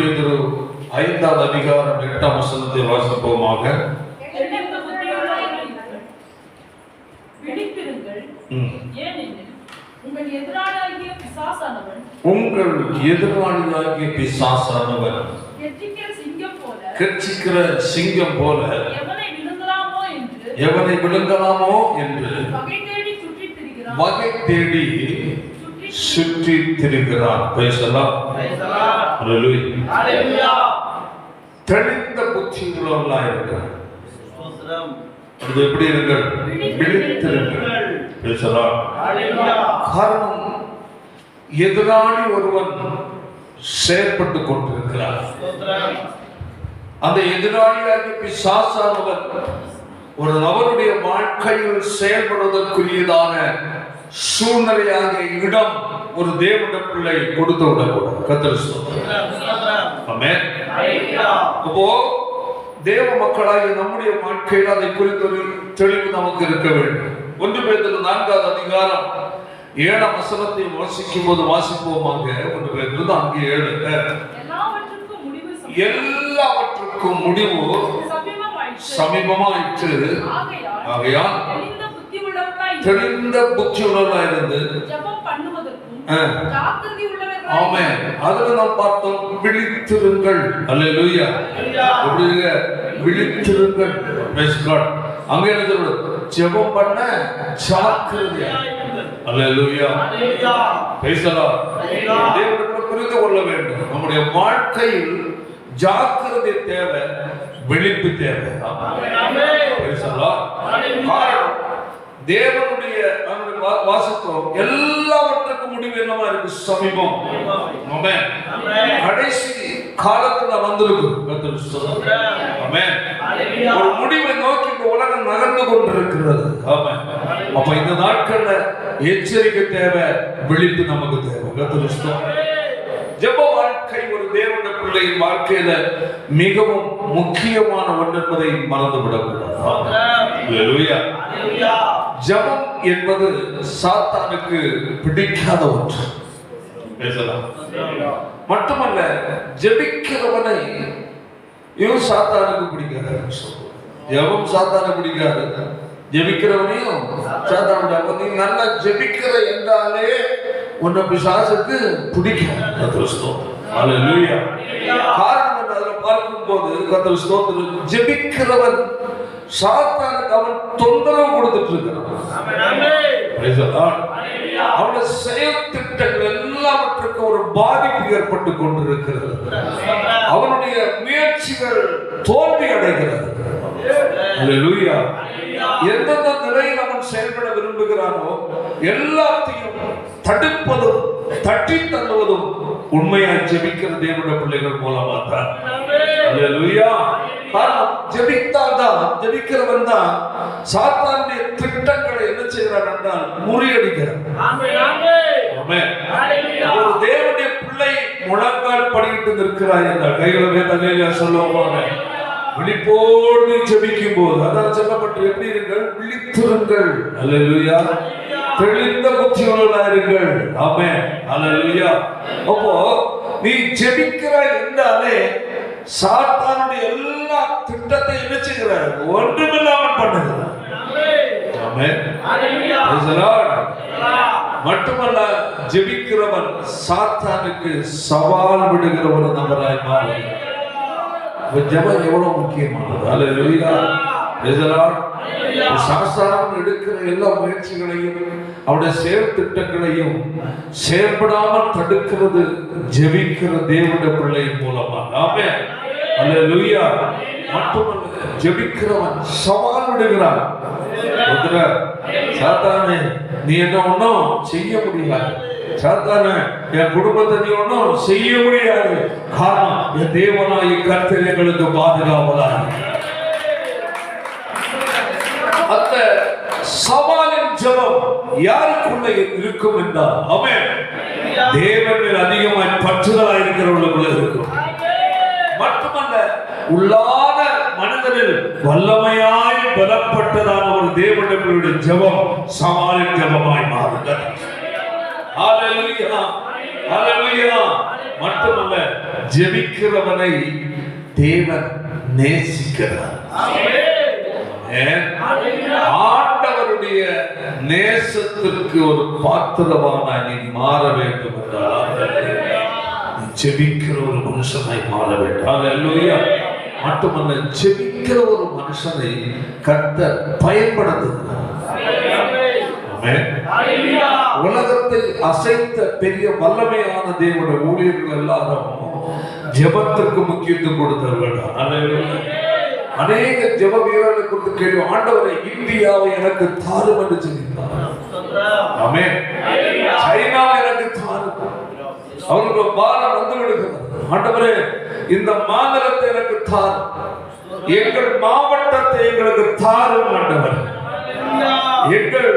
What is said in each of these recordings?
பேதுரு 5வது அதிகாரம் 8ஆம் வசனத்தை வாசிப்போமாக. உங்கள் எதிராளியாகிய பிசாசானவன் கர்ச்சிக்கிற சிங்கம் போல எவனை விழுங்கலாமோ என்று வகை தேடி சுற்றி திரிகிறான். தெளிந்த புத்தி உள்ளவர்களாக இருக்கிறார். அது எப்படி இருங்கள்? விழித்திருங்கள். காரணம், எதிராளி ஒருவன் செயற்பட்டுக் கொண்டிருக்கிறார். அந்த எதிராளியாகிய பிசாசானவன் ஒரு நபருடைய வாழ்க்கையில் செயல்படுவதற்குரியதான சூழ்நிலையாக இடம் ஒரு தேவனுடைய பிள்ளை கொடுத்து விடக்கூடாது. கர்த்தர் ஆமென். அப்போ தேவ மக்களாகிய நம்முடைய வாழ்க்கையில் அதை குறித்த ஒரு தெளிவு நமக்கு இருக்க வேண்டும். 1 பேதுரு 4வது அதிகாரம் 7ஆம் வசனத்தை வாசிக்கும் போது வாசிப்போமாக. 1 பேதுரு 4:7 எல்லாவற்றுக்கும் முடிவு சமீபமாயிற்று. ஆகையால் தெளிந்த புத்தி உள்ளவர்களாய் இருந்து ஆமென். அதுல நாம் பார்த்தோம், விழித்திருங்கள். அல்லேலூயா. விழித்திருங்கள். Praise God. அங்க என்ன சொல்றது? ஜெபம் பண்ண ஜாக்கிரதையா. அல்லேலூயா. Praise the Lord. தேவனை புரிந்து கொள்ள வேண்டும். நம்முடைய வாழ்க்கையில் ஜாக்கிரதை தேவை, விழிப்பு தேவை. Price the Lord. தேவனுடைய வாசத்தம் எல்லாவற்றுக்கும் முடிவு என்னவா இருக்கு? சமீபம். ஆமென். கடைசி காலத்துல வந்திருக்கு. ஆமென். ஒரு முடிவை நோக்கி இந்த உலகம் நகர்ந்து கொண்டிருக்கிறது. ஆமென். அப்ப இந்த நாட்கள்ல எச்சரிக்கை தேவை, விழிப்பு நமக்கு தேவை. ஜெப வாழ்க்கை ஒரு தேவனுடைய பிள்ளையின் வாழ்க்கையில மிகவும் முக்கியமான ஒன்று என்பதை மறந்துவிடக்கூடாது. அல்லேலூயா. ஜெபம் என்பது சாத்தானுக்கு பிடிக்காத ஒன்று. பேசலாம். மட்டுமல்ல, ஜெபிக்கிறவனை இவன் சாத்தானுக்கு பிடிக்காது. ஜெபம் சாத்தானுக்கு பிடிக்காது. ஜெபிக்கிறவனையும் சாத்தானுக்கு. அப்ப நீ நல்லா ஜெபிக்கிற என்றாலே உன்னை பிசாசுக்கு பிடிக்காது. அல்லேலூயா. காரணம் என்ன? அதுல பார்க்கும் போது கர்த்தர் ஸ்தோத்திரம், ஜெபிக்கிறவன் சாத்தானுக்கு அவன் தொந்தரவு கொடுத்துட்டு இருக்கிறான். அவனுடைய செயல் திட்டங்கள் எல்லாவற்றுக்கும் ஒரு பாதிப்பு ஏற்பட்டு கொண்டிருக்கிறது. அவனுடைய முயற்சிகள் தோல்வி அடைகிறது. அல்லேலூயா. எந்தெந்த நிலையில் அவன் செயல்பட விரும்புகிறானோ எல்லாத்தையும் தடுப்பதும் தட்டி தள்ளுவதும் உண்மையாய் ஜெபிக்கிற தேவனுடைய பிள்ளைகள் மூலமா தான். அல்லேலூயா. காரணம், ஜெபிக்கிறவன் தான் சாத்தானுடைய திட்டங்களை என்ன செய்கிறான் என்றால் முறியடிக்கிறான். ஒரு தேவனுடைய பிள்ளை முழங்கால் படிக்கிட்டு நிற்கிறாய் என்றால் கைகளை தலையில சொல்லுவாங்க. விழிப்போடு ஜெபிக்கும் போது அதான் சொல்லப்பட்டு எப்படி இருங்கள்? விழித்திருங்கள். அல்லேலூயா. தெளிந்த புத்தியுள்ளவர்களாய் இருங்கள். ஆமென். அல்லேலூயா. அப்போ நீ ஜெபிக்கிறாய் என்றாலே சாத்தானுடைய எல்லா திட்டத்தை என்ன செய்கிறார்? ஒன்றுமில்லாமல் பண்ணுகிறார். ஆமென். மட்டுமல்ல, ஜெபிக்கிறவன் சாத்தானுக்கு சவால் விடுகிற ஒரு நபராய் மாறுகிறார். ஜெபம் எவ்வளவு முக்கியமானது. அல்லேலூயா. சாஸ்தானம் எடுக்கிற எல்லா முயற்சிகளையும் அவருடைய செயல் திட்டங்களையும் செயல்படாமல் தடுக்கிறது ஜெபிக்கிற தேவனுடைய பிள்ளையின் மூலமா. ஆமென். அல்லேலூயா. மட்டுமல்ல, ஜெபிக்கிறவன் சவால் விடுகிறான். சாத்தானே, நீ என்ன ஒன்னும் செய்ய முடியாது. சாத்தானே, என் குடும்பத்தை நீ ஒன்னும் செய்ய முடியாது. காரணம், என் தேவனாய் கர்த்தர் எங்களுக்கு பாதுகாவலாக. அந்த சவாலின் ஜெபம் யாருக்குள்ள இருக்கும் என்றால், ஆமென், தேவன் மேல் அதிகமாய் பற்றுதலாய் இருக்கிறவர்களுக்குள்ள இருக்கும். மட்டுமல்ல, உள்ளான மனிதனில் வல்லமையாய் பலப்பட்டதான ஒரு தேவனுடைய ஜெபம் சவாலின் ஜெபமாய் மாறுகிறது. ஹalleluya, ஹalleluya. மட்டுமல்ல, ஜெபிக்கிறவனை தேவன் நேசிக்கிறார். ஆண்டவருடைய நேசத்திற்கு ஒரு பாத்திரமான நீ மாற வேண்டும் என்றால் ஜெபிக்கிற ஒரு மனுஷனாய் மாற வேண்டும். அல்லேலூயா. மட்டுமல்ல, ஜெபிக்கிற ஒரு மனுஷனை கர்த்தர் பயன்படுத்துகிறார். உலகத்தை அசைத்த பெரிய வல்லமையான தேவனுடைய ஊழியர்கள் எல்லாரும் ஜெபத்திற்கு முக்கியத்துவம் கொடுத்தவர்கள். அநேக ஜெப வீரர்களை கொடுத்து கேள்வி, ஆண்டவரை இந்தியாவை எனக்கு தாரும் என்று சொல்லியிருந்தார். ஆமென். சைனாவை எனக்கு தாரும். அவருக்கு பாரம் வந்து விடுகிறது. ஆண்டவரே, இந்த மாநிலத்தை எனக்கு தாரும், எங்கள் மாவட்டத்தை எங்களுக்கு தாரும். ஆண்டவர், எங்கள்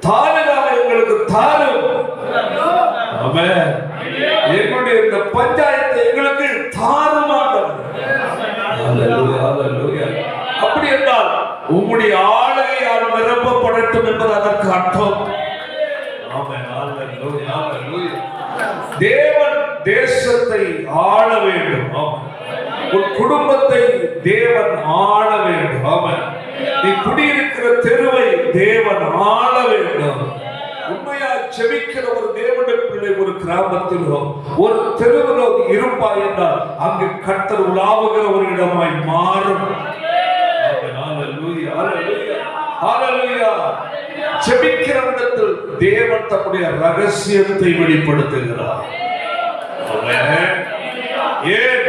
தாலுகாவை எங்களுக்கு தாரும். ஆமென். எங்களுடைய இந்த பஞ்சாயத்தை எங்களுக்கு தாரும். ஆண்டவர், அப்படி என்றால் உம்முடைய ஆளுகையால் நிரப்பப்படட்டும் என்பது அதற்கு அர்த்தம். தேவன் தேசத்தை ஆள வேண்டும். உன் குடும்பத்தை தேவன் ஆள வேண்டும். நீ குடியிருக்கிற தெருவை தேவன் ஆள வேண்டும். உண்மையா ஜெபிக்கிற ஒரு தேவனுடைய பிள்ளை ஒரு கிராமத்திலோ ஒரு தெருவிலோ இருப்பாய் என்றால் அங்கு கர்த்தர் உலாவுகிற ஒரு இடமாய் மாறும். ஜெபிக்கிற இடத்தில் தேவன் தம்முடைய ரகசியத்தை வெளிப்படுத்துகிறார். ஏன்?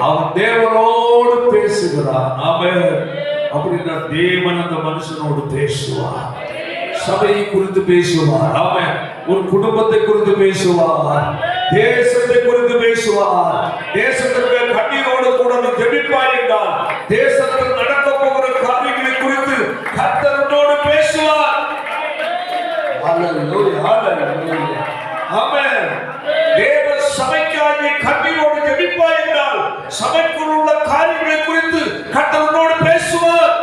அவன் தேவனோடு பேசுகிறான். அப்படின்னா தேவன் அந்த மனுஷனோடு பேசுவார். சபையை குறித்து பேசுவார். ஆமென். ஒரு குடும்பத்தை குறித்து பேசுவார். தேசத்தை குறித்து பேசுவார். தேசத்திற்கு கண்ணீரோடு கூட ஜெபிப்பாய் என்றால் தேசத்தில் நடக்க போகிற காரியங்களை குறித்து கர்த்தரோடு பேசுவார். ஹல்லேலூயா, ஹல்லேலூயா. ஆமென். தேவ சபைக்காக கண்ணீரோடு ஜெபிப்பாய் என்றால் சபைக்குள் உள்ள காரியங்களை குறித்து கர்த்தரோடு பேசுவார்.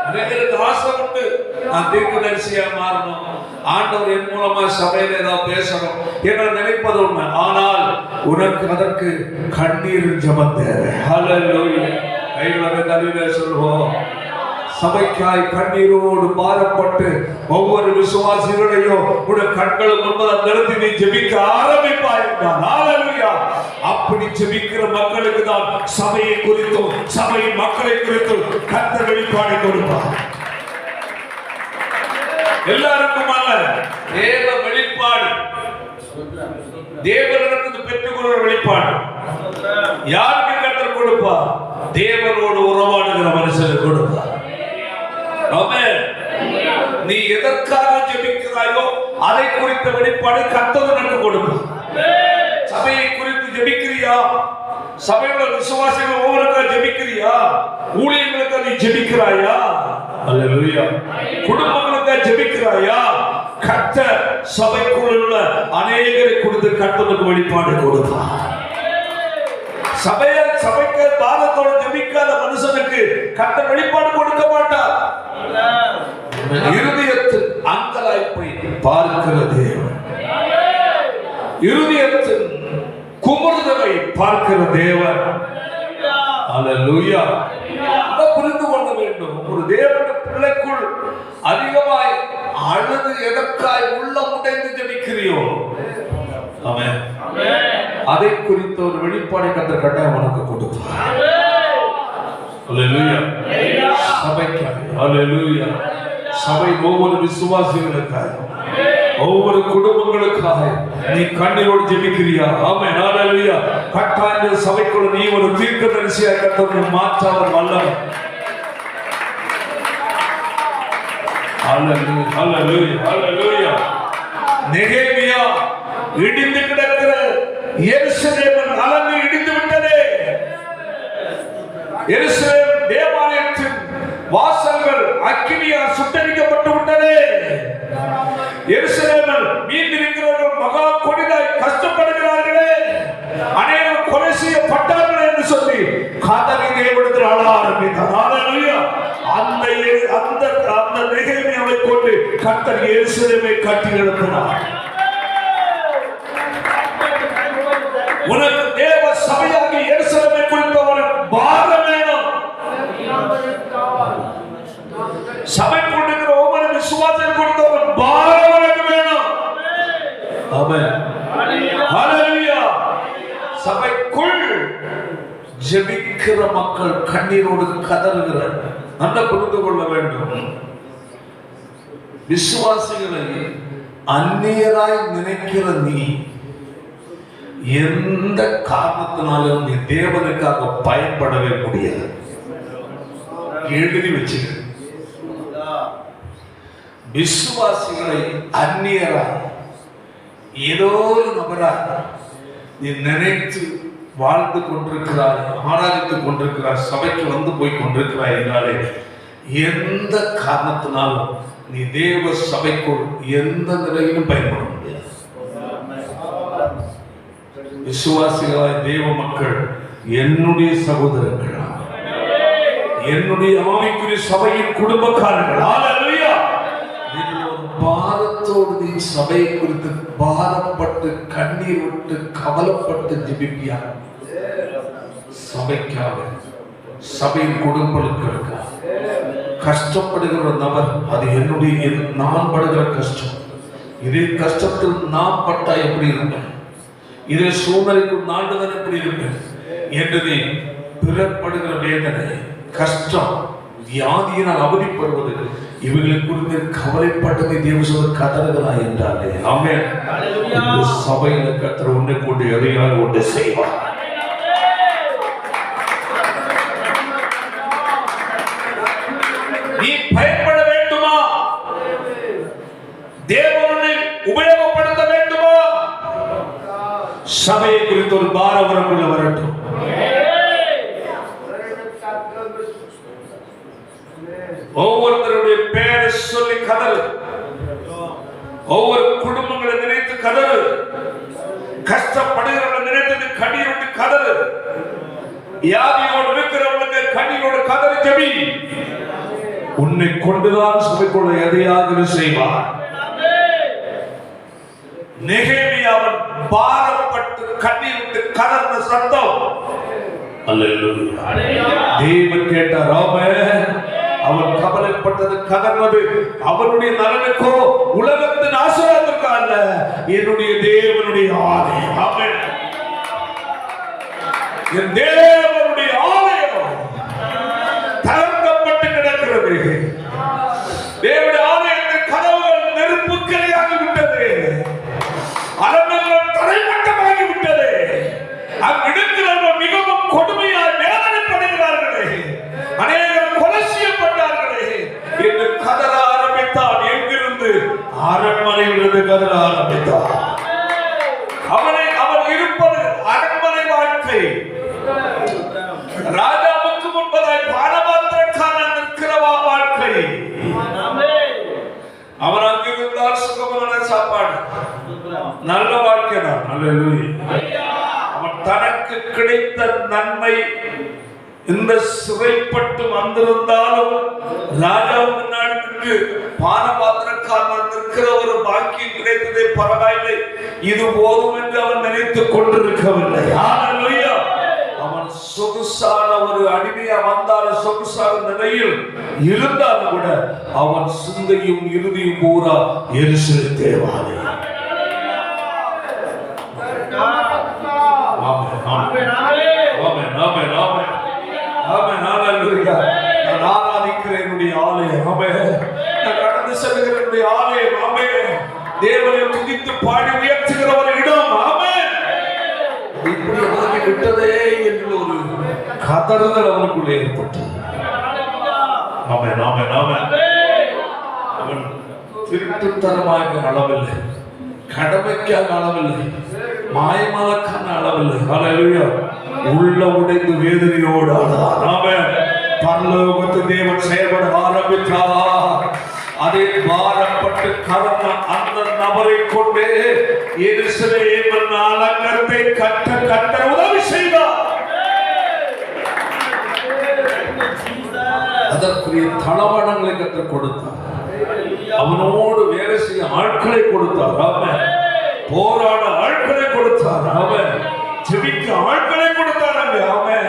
அநேகருக்கு ஆசை உண்டு, நான் தீர்க்கதரிசியா மாறணும், ஆண்டவர் என் மூலமா சபையில ஏதாவது பேசணும் என நினைப்பது உண்மை. ஆனால் உனக்கு அதற்கு கண்ணீர் ஜெபம் தேவை. ஹல்லேலூயா. கைகளை தள்ளிலே சொல்வோம். சபைக்காய் கண்ணீரோடு பாரப்பட்டு ஒவ்வொரு விசுவாசிகளையும் உடைய கண்களும் முன்பதாக நிறுத்தி நீ ஜெபிக்க ஆரம்பிப்பாய் என்றால் ஹல்லேலூயா. அப்படி ஜெபிக்கிற மக்களுக்கு தான் சபையை குறித்தும் சபையின் மக்களை குறித்தும் கர்த்தர் வெளிப்பாடு கொடுப்பார். எல்லாருக்கும் அல்ல, தேவ வெளிப்பாடு, தேவனிடத்தில் பெற்றுக்கொள்கிற வெளிப்பாடு யாருக்கு கர்த்தர் கொடுப்பார்? தேவனோடு உறவாடுகிற மனுஷனுக்கு கொடுப்பார். ஆமென். நீ எதற்காக ஜெபிக்கிறாயோ அதை குறித்த வெளிப்பாடு கர்த்தர் உனக்கு கொடுப்பார். சபையை குறித்து ஜெபிக்கிறியா? சபையோட விசுவாசிகள் ஒவ்வொருக்கா ஜெபிக்கிறியா? ஊழியர்களுக்கு நீ ஜெபிக்கிறாயா? அல்லேலூயா. குடும்பங்களுக்கு ஜெபிக்கிறாயா? கர்த்தர் சபைக்குள் உள்ள அநேகரை குறித்து கர்த்தருக்கு வெளிப்பாடு கொடுப்பார். சபைக்கு பாதத்தோடு ஜெபிக்காத மனுஷனுக்கு கர்த்தர் வெளிப்பாடு கொடுக்க மாட்டார். இருதயத்தின் அங்கலாய்ப்பை பார்க்கிற தேவன், இருதயத்தின் குமுறுதலை பார்க்கிற தேவன். அல்லேலூயா. புரிந்து கொள்ள வேண்டும். ஒரு தேவனுடைய பிள்ளைக்குள் அதிகமாய் அழுது எதற்காய் உள்ளம் உடைந்து ஜெபிக்கிறியோ ஆமென், அதை குறித்த ஒரு வெளிப்பாடை கர்த்தர் கட்டாயம் உனக்கு கொடுப்பார். அல்லேலூயா. சபைக்காக, அல்லேலூயா. சபை ஒவ்வொரு விசுவாசிகளுக்காக, ஒவ்வொரு குடும்பங்களுக்காக நீ கண்ணீரோடு ஜெபிக்கிறியா? ஆமென், அல்லேலூயா. கட்டாயம் சபைக்குள்ள நீ ஒரு தீர்க்கதரிசியா கர்த்தர் மாற்ற அவர் வல்லவர். அல்லேலூயா, அல்லேலூயா, அல்லேலூயா. நெகேமியா இடிந்து கிடக்கிற எருசலேமின் அலங்கு இடிந்து விட்டதே. எருசலேம் தேவாலயத்தின் வாசல்கள் அக்கினியால் சுட்டரிக்கப்பட்டு விட்டதே. எருசலேமில் மீந்திருக்கிறவர்கள் மகா கொடிதாய் கஷ்டப்படுகிறார்களே, அநேகர் கொலை செய்யப்பட்டார்கள் என்று சொல்லி கதறி தேவனிடத்தில் அழ ஆரம்பித்தார். அல்லேலூயா. அந்த நெகேமியாவை கொண்டு கர்த்தர் எருசலேமை கட்டி எழுப்பினார். ஜெபிக்கிற மக்கள் கண்ணீரோடு கதறுகிற நல்ல புரிந்து கொள்ள வேண்டும். விசுவாசிகளை அந்நியராய் நினைக்கிற நீ எந்த காரணத்தினாலும் நீ தேவனுக்காக பயன்படவே முடியாது. எழுதி வச்சுக்க. விசுவாசிகளை அந்நியராய் ஏதோ ஒரு நபராய் நீ நினைத்து வாழ்ந்து கொண்டிருக்கிறாய், ஆராதித்துக் கொண்டிருக்கிறாய், சபைக்கு வந்து போய் கொண்டிருக்கிறாய் என்றாலே எந்த காரணத்தினாலும் நீ தேவ சபைக்குள் எந்த நிலையிலும் பயன்பட முடியாது. விசுவாசிகளாய் தேவ மக்கள் என்னுடைய சகோதரர்கள், என்னுடைய ஆவிக்குரிய சபையின் குடும்பக்காரர்கள். ஹல்லேலூயா. பாரத்தோடு நீ சபை குறித்து பாரப்பட்டு கண்ணீர் விட்டு கவலைப்பட்டு ஜெபிப்பியா? சபைக்காக, சபையின் குடும்பங்களுக்காக கஷ்டப்படுகிற நபர், அது என்னுடைய நான் படுகிற கஷ்டம், இதே கஷ்டத்தில் நான் பட்டா எப்படி இருப்பேன், இதே சூழ்நிலைக்குள் நாண்டுதான் எப்படி இருப்பேன் என்று நீ பிறப்படுகிற வேதனை, கஷ்டம், வியாதியினால் அவதிப்படுவது, இவர்களை குறித்து கவலைப்பட்டதை தேவசபை கதறுகிறாய் என்றாலே ஆமென். இந்த சபையில கர்த்தர் உன்னை கொண்டு எதையாவது ஒன்று செய்வார். நீ பயப்பட வேண்டுமா? தேவனை உபயோகப்படுத்த வேண்டுமா? சபையை குறித்து ஒரு பாரம் வரக்குள்ள வரட்டும். ஒவ்வொருத்தருடைய பேரை சொல்லி கதறு, ஒவ்வொரு குடும்பங்களை நினைத்து கதறு, கஷ்டப்படுகிறவர்களை நினைத்தது கண்ணீரோடு கதறு, வியாதியோடு இருக்கிறவர்களுக்கு கண்ணீரோடு கதறி ஜெபி. உன்னை கொண்டுதான் சபைக்குள்ள எதையாவது செய்வார். நெகேமியா அவன் பாரப்பட்டு கண்ணீர் விட்டு கதர்ந்த சத்தம், அல்லேலூயா, தேவன் கேட்டார். ஆமென். அவன் கவலைப்பட்டது கதர்வது அவனுடைய நலனுக்கோ உலகத்தின் ஆசீர்வாதத்திற்கோ அல்ல, என்னுடைய தேவனுடைய ஆலயம். ஆமென். என் தேவனுடைய ஆலயம் தகர்க்கப்பட்டு கிடக்கிறது. தேவனுடைய ஆலயத்தின் கதவுகள் நெருப்புக்கிரையாகி விட்டது, அரண்கள் தரைமட்டமாகி விட்டது. அங்கிருக்கிறவர்கள் மிகவும் கொடுமையால் வேதனைப்படுகிறார்களே, அநேகர் கொலை செய்யப்பட்டார்களே என்று கதற ஆரம்பித்தான். எங்கிருந்து? அரண்மனையிலிருந்து கதற ஆரம்பித்தான். அவன் இருப்பது அரண்மனை வாழ்க்கை. ராஜாவுக்கு முன்பதாய் பானபாத்திரக்காரன் நிற்கிற வாழ்க்கை. அவன் அங்கிருந்தால் சுகமான சாப்பாடு, நல்ல வாழ்க்கை தான். அல்லேலூயா. அவன் தனக்கு கிடைத்த நன்மை இந்த சிறைப்பட்டு வந்திருந்தாலும் ராஜாவுக்கு முன்னாடி நின்று பானபாத்திரக்காரன் நிற்கிற ஒரு பாக்கியம் கிடைத்ததே பரவாயில்லை, இது போதும் என்று அவன் நினைத்துக் கொண்டிருக்கவில்லை. ஹல்லேலூயா. அவன் சொகுசான ஒரு அடிமையா வந்தாலும் சொகுசான நிலையில் இருந்தாலும் கூட அவன் சிந்தையும் இறுதியும் பூரா எருசலேம் தேவாலயம். நான் ஆராதிக்கிறேன் என்னுடைய ஆலயம். நான் கடந்து செல்கிற என்னுடைய ஆலயம். தேவனை துதித்து பாடி உயர்த்துகிற ஒரு இடம். இப்படி அவனுக்கு விட்டதே என்று ஒரு கதறுதல் அவனுக்குள்ளே ஏற்பட்டது. அவன் திருட்டுத்தனமாக அளவில்லை, கடமைக்காக அளவில்லை, மாயமாலக்கான அளவில்லை. ஹல்லேலூயா. உள்ள உடைந்து வேதனையோடு ஆனான். பரலோகத்து தேவன் செயல்பட ஆரம்பித்தார். அதை பாரப்பட்டு கதர்ந்த அந்த நபரை கொண்டு எருசலேமின் அலங்கத்தை கட்ட உதவி செய்தார். அதற்குரிய தளவாடங்களை கற்றுக் கொடுத்தார். அவனோடு வேலை செய்ய ஆட்களை கொடுத்தார். அவன் போராட ஆட்களை கொடுத்தார். அவன் ஜெபிக்க ஆட்களை கொடுத்தார். அவன்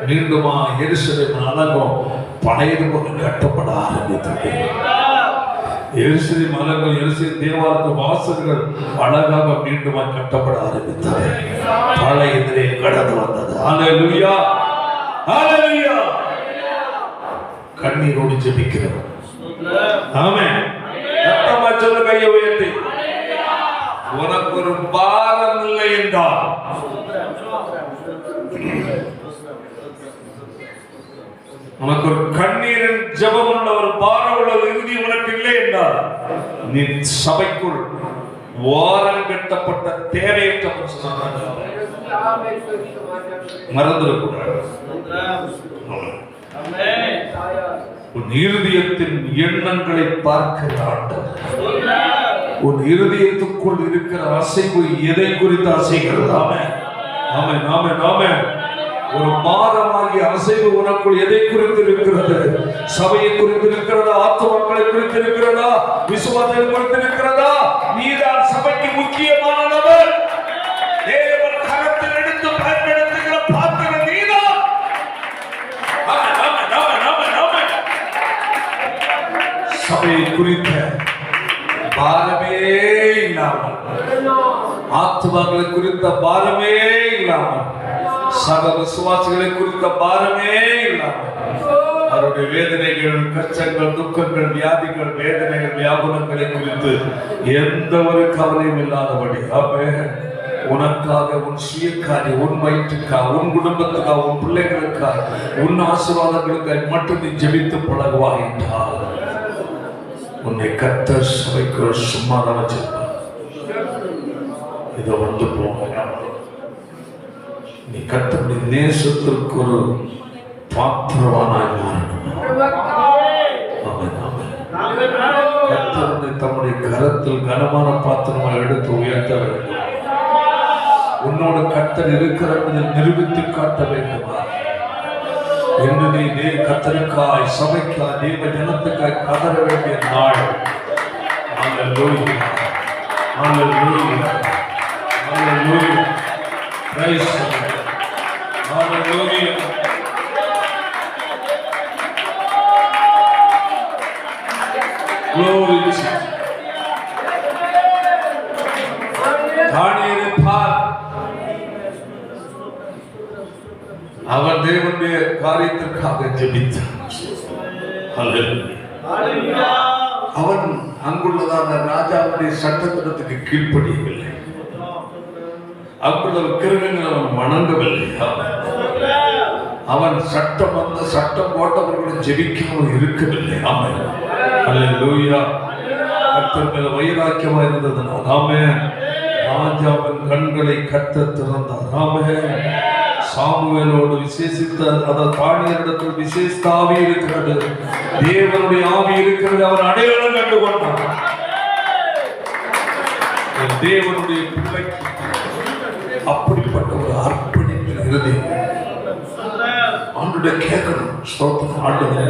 மீண்டுமா எருசலேம் அலங்கம் பழையது போல கட்டப்பட ஆரம்பித்தது. எருசலேம் மலர்கள், எருசலேம் தேவாலய வாசல்கள் அழகாக மீண்டும் கட்டப்பட ஆரம்பித்தது. பழைய எதிரே கடந்து வந்தது. ஹல்லேலூயா, ஹல்லேலூயா. கண்ணீரோடு ஜெபிக்கிறோம். ஆமென். சத்தமா சொல்ல, கையை உயர்த்தி. உனக்கு ஒரு பாரம் இல்லை என்றால், உனக்கு ஒரு கண்ணீரின் ஜெபம் உள்ள ஒரு பாரம் உள்ள இறுதி உனக்கு இல்லை என்றால், நீ சபைக்குள் வாரம் கட்டப்பட்ட தேவையற்ற மறந்துடக்கூடாது. உன் இருதயத்தின் எண்ணங்களை பார்க்கிற ஆண்டவர், உன் இருதயத்துக்குள் இருக்கிற அசைவு எதை குறித்து அசைகிறது? ஆமென், ஆமென், ஆமென், ஆமென். ஒரு பாரமாகிய அசைவு உனக்குள் எதை குறித்து இருக்கிறது? சபையை குறித்து இருக்கிறதா? ஆத்துமக்களை குறித்து இருக்கிறதா? விசுவாசத்தை குறித்து இருக்கிறதா? நீதான் சபைக்கு முக்கியமானவர். தேவன் கரத்தில் எடுத்து பயன்படுத்துகிற பாத்திரம் நீதான். ஆமென், ஆமென், ஆமென், ஆமென், ஆமென். சபையை குறித்த பாரமே இல்லாமல், ஆத்துமக்களை குறித்த பாரமே இல்லாமல், சக விசுவாசிகளை குறித்த பாரமே இல்லாமல், அவருடைய வேதனைகள், கஷ்டங்கள், துக்கங்கள், வியாதிகள், வேதனைகள், வியாகுலங்களை குறித்து எந்த ஒரு கவலையும் இல்லாதபடி, உனக்காக, உன் சுயக்காரி, உன் வயிற்றுக்காக, உன் குடும்பத்துக்காக, உன் பிள்ளைகளுக்காக, உன் ஆசீர்வாதங்களுக்காக மட்டும் நீ ஜெபித்து பழகுவாய் என்றால், உன்னை கர்த்தர் சபைக்கு சும்மா தான் வச்சிருப்பார். இதை வந்து போக, நீ கர்த்தருடைய நேசத்திற்கு ஒரு பாத்திரவானாய் மாறணும். கர்த்தருடைய தம்முடைய கரத்தில் கனமான பாத்திரமாக எடுத்து உயர்த்த வேண்டும். உன்னோட கர்த்தர் இருக்கிறார் என்பதை நிரூபித்து காட்ட வேண்டுமா? என்று நீ கர்த்தருக்காய், சபைக்காய், தேவ ஜனத்துக்காய் கதற வேண்டிய நாள். Hallelujah, hallelujah, hallelujah. Praise the Lord. Hallelujah. Glory to God. தானியேலை பார், அவன் தேவனுடைய காரியத்திற்காக ஜெபித்தான். ஹல்லேலூயா. அவன் அங்குள்ளதான ராஜாவுடைய சட்டத்திட்டத்துக்கு கீழ்ப்படியவில்லை. அங்குள்ள கிருமிகள் அவன் வணங்கவில்லை. அவன் சட்டம் வந்த சட்டம் போட்டவர்களும் ஜெபிக்கவும் இருக்கவில்லை. ஆமென், ஹல்லேலூயா. கர்த்தர் மேல் வைராக்கியமா இருந்ததுனால், ஆமென், ராஜாவின் கண்களை கர்த்தர் திறந்தார். ஆமென். சாமுவேலோடு விசேஷித்த, அதாவது தானியேலிடத்தில் விசேஷ ஆவி இருக்கிறது, தேவனுடைய ஆவி இருக்கிறது. அவன் அடையாளம் கண்டு கொண்டான். தேவனுடைய பிள்ளைக்கு அப்படிப்பட்ட ஒரு அர்ப்பணிப்பு இருதயம் ஆண்டுடைய கேட்கணும். ஸ்தோத்திரம் ஆண்டவரே,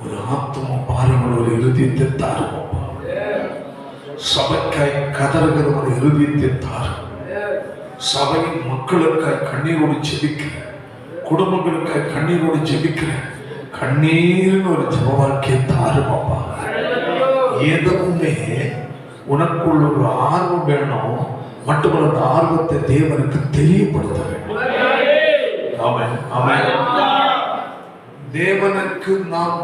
ஒரு ஆத்ம பாருங்கள், ஒரு இருதயத்தை தாரும். சபைக்காய் கதறுகிற ஒரு இருதயத்தை தாரும். சபையின் மக்களுக்காய் கண்ணீரோடு ஜெபிக்கிறேன், குடும்பங்களுக்காய் கண்ணீரோடு ஜெபிக்கிறேன். கண்ணீர்னு ஒரு ஜெப வாழ்க்கையை தாரும் அப்பா. எதுவுமே உனக்குள்ள ஒரு ஆர்வம் வேணும், மட்டுமல்ல அந்த ஆர்வத்தை தேவனுக்கு தெரியப்படுத்த வேண்டும். ஆமென், ஆமென். தேவனுக்கு நாம்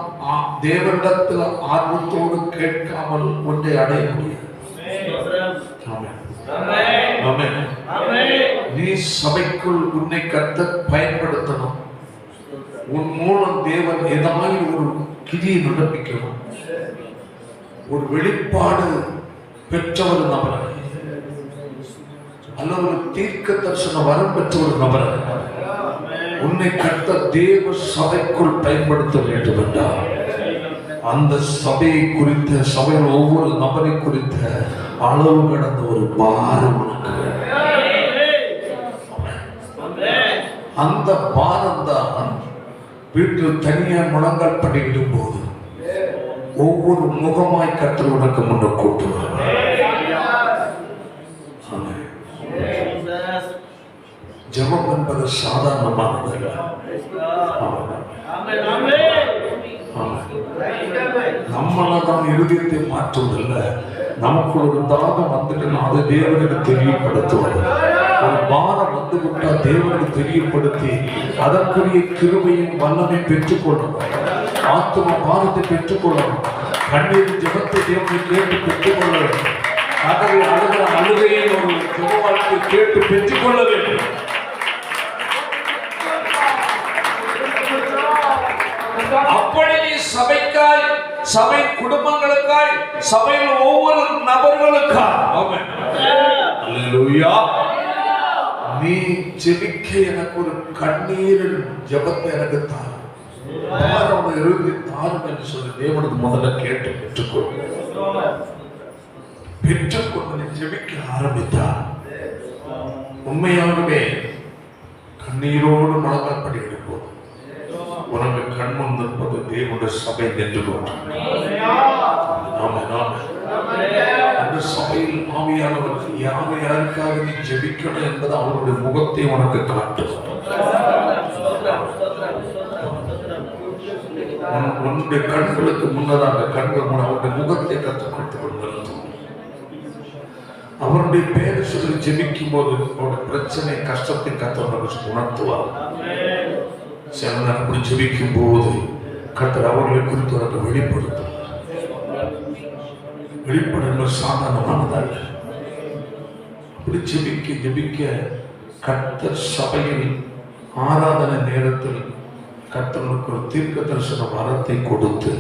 தேவனிடத்தில் ஆர்வத்தோடு கேட்காமல் ஒன்றை அடைய முடியாது. ஆமென், ஆமென். நீ சபைக்குள் உன்னை கர்த்தர் பயன்படுத்தணும். உன் மூலம் தேவன் ஏதாவது ஒரு கிரியை நடப்பிக்கணும். ஒரு வெளிப்பாடு பெற்ற ஒரு நபர் அல்ல, ஒரு தீர்க்க தரிசன வரம் பெற்ற ஒரு நபர் உன்னை கர்த்தர் தேவ சபைக்குள் பயன்படுத்த வேண்டும் என்றால், அந்த சபையை குறித்த, சபையில் ஒவ்வொரு நபரை குறித்த அளவு கடந்த ஒரு பாரம் உனக்கு. அந்த பாரம் தான் வீட்டில் தனியார் முழங்கால் படியிடும் போது ஒவ்வொரு முகமாய் கர்த்தர் உனக்கு முன்ன கூட்டுவார். ஜெபம் என்பது சாதாரணமானது. நம்மளாதான் இருதயத்தை மாற்றுவதில்ல, நமக்கு ஒரு தாகம் வந்துட்டு அதை தேவனுக்கு தெரியப்படுத்துவது. ஒரு பாரம் வந்து விட்டால் தேவனுக்கு தெரியப்படுத்தி அதற்குரிய கிருபையும் வல்லமை பெற்றுக்கொள்ளணும். ஆத்தும பாரத்தை பெற்றுக்கொள்ளணும். கண்ணீர் ஜெபத்தை தேவனை கேட்டு பெற்றுக்கொள்ள வேண்டும். ஆகவே அழுகிற அழுகையை ஒரு ஜெப வாழ்க்கை கேட்டு பெற்றுக்கொள்ள வேண்டும். அப்படி நீ சபைக்காய், சபை குடும்பங்களுக்காய், சபையில் ஒவ்வொரு நபர்களுக்காய், ஆமென், அல்லேலூயா, நீ ஜெபிக்க எனக்கு ஒரு கண்ணீர் ஜெபத்தை எனக்கு தாரும், இறுதி தாரும் என்று சொல்லி தேவனுக்கு முதல்ல கேட்டு பெற்றுக்கொள்ள. பெற்றுக்கொண்டு நீ ஜெபிக்க ஆரம்பித்தார் உண்மையாகவே கண்ணீரோடு மனப்படி எடுப்போம். உனக்கு கண்முன் நிற்பது தேவனுடைய சபை என்று அந்த சபையில் ஆவியானவர் யார் யாருக்காக நீ ஜெபிக்கணும் என்பது அவருடைய முகத்தை உனக்கு காட்டும். உன்னுடைய கண்களுக்கு முன்னதாக கண்கள் மூலம் அவருடைய முகத்தை கற்றுக் கொடுத்து நிறுத்தும். அவருடைய பேரை சொல்லி ஜெபிக்கும் போது அவருடைய பிரச்சனை கஷ்டத்தை கத்தவர்கள் உணர்த்துவார். சில அப்படி ஜெபிக்கும் போது கர்த்தர் அவர்களை குறித்து அவருக்கு வெளிப்படுத்தும். வெளிப்படுத்த சாதாரணமானதல்ல. அப்படி ஜெபிக்க ஜெபிக்க கர்த்தர் சபையில் ஆராதனை நேரத்தில் கர்த்தருக்கு ஒரு தீர்க்க தரிசன வரத்தை கொடுத்து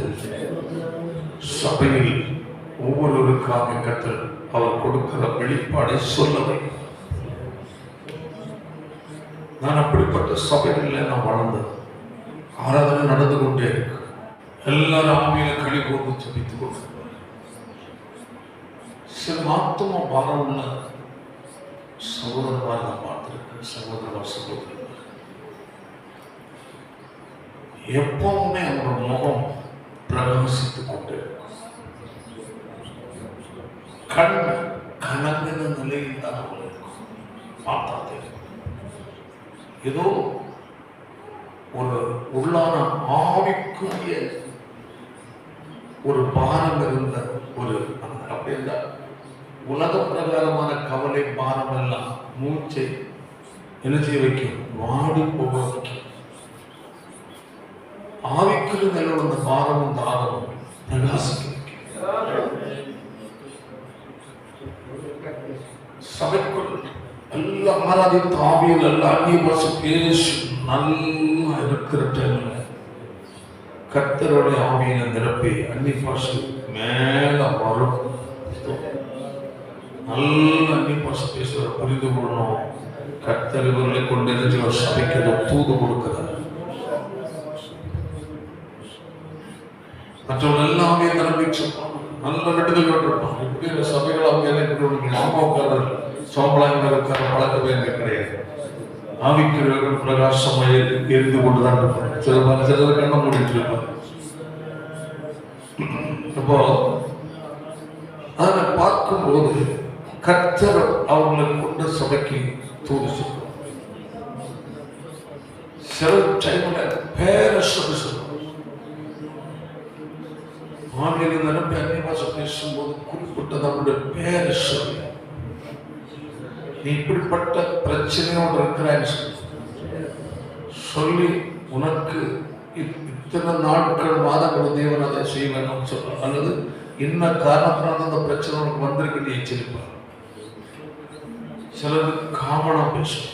சபையில் ஒவ்வொருவருக்காக கர்த்தர் அவர் கொடுக்கிற வெளிப்பாடை சொல்லவை. நான் அப்படிப்பட்ட சபைகளில் நான் வளர்ந்தேன். ஆராதனை நடந்து கொண்டே இருக்கு. எல்லாரும் ஆவியில களி கூர்ந்து ஜெபித்துக் கொண்டு சில ஆத்தும பாரம் உள்ள சகோதரமாக நான் பார்த்திருக்கேன். சகோதரர் எப்பவுமே அவரோட முகம் பிரகாசித்துக் கொண்டு கண் கலங்கின நிலையில் தான் அவங்க இருக்கும். பார்த்தா ஏதோ ஒரு உள்ளான ஆவிக்குரிய ஒரு பாரம் இருந்த ஒரு அப்படி இல்ல, உலக பிரகாரமான கவலை பாரம் எல்லாம் மூச்சை என்ன செய்ய வைக்கும், வாடி போக வைக்கும். ஆவிக்குரிய நிலையோட அந்த பாரமும் தாகமும் பிரகாசிக்க வைக்கும். சபைக்குள் எல்லாம் ஆராதித்து ஆவியில் எல்லாம் அந்நிய பாஷை பேசி நல்லா இருக்கிற டைம்ல கர்த்தருடைய ஆவியில நிரப்பி அந்நிய பாஷை மேல வரும். நல்ல அந்நிய பாஷை பேசுகிற புரிந்து கொள்ளணும். கர்த்தர் இவர்களை கொண்டு ஒரு சபைக்கு ஏதோ தூது கொடுக்கிறார். மற்றவங்க எல்லாமே நிரம்பிச்சிருப்பாங்க. நல்ல விடுதலை விட்டுருப்பாங்க. இப்படி சபைகள் அவங்க எல்லாம் ஆமாக்காரர் சோம்பலாங்கிறதுக்கான பழக்கமே எனக்கு கிடையாது. ஆவிக்கிறவர்கள் பிரகாசமாக எரிந்து கொண்டுதான் இருப்பாங்க. சிலர் கண்ண மூடிட்டு இருப்பாங்க. அப்போ அதை பார்க்கும்போது கர்த்தர் அவங்களை கொண்ட சபைக்கு தூது சொல்லுவார். சில டைம்ல பேர சொல்லுவாங்க. ஆங்கிலம் நிரப்பி அந்நிய பாஷை பேசும்போது குறிப்பிட்ட நம்முடைய பேர சொல்லி நீ இப்படிப்பட்ட பிரச்சனையோடு இருக்கிறான்னு சொல்லி உனக்கு இத்தனை நாட்கள் மாதங்கள் தேவன் அதை செய்ய வேணும்னு சொல்றான். அல்லது என்ன காரணத்தினால அந்த பிரச்சனை உனக்கு வந்திருக்கு எச்சரிப்பார். சிலர் காமனா பேசும்.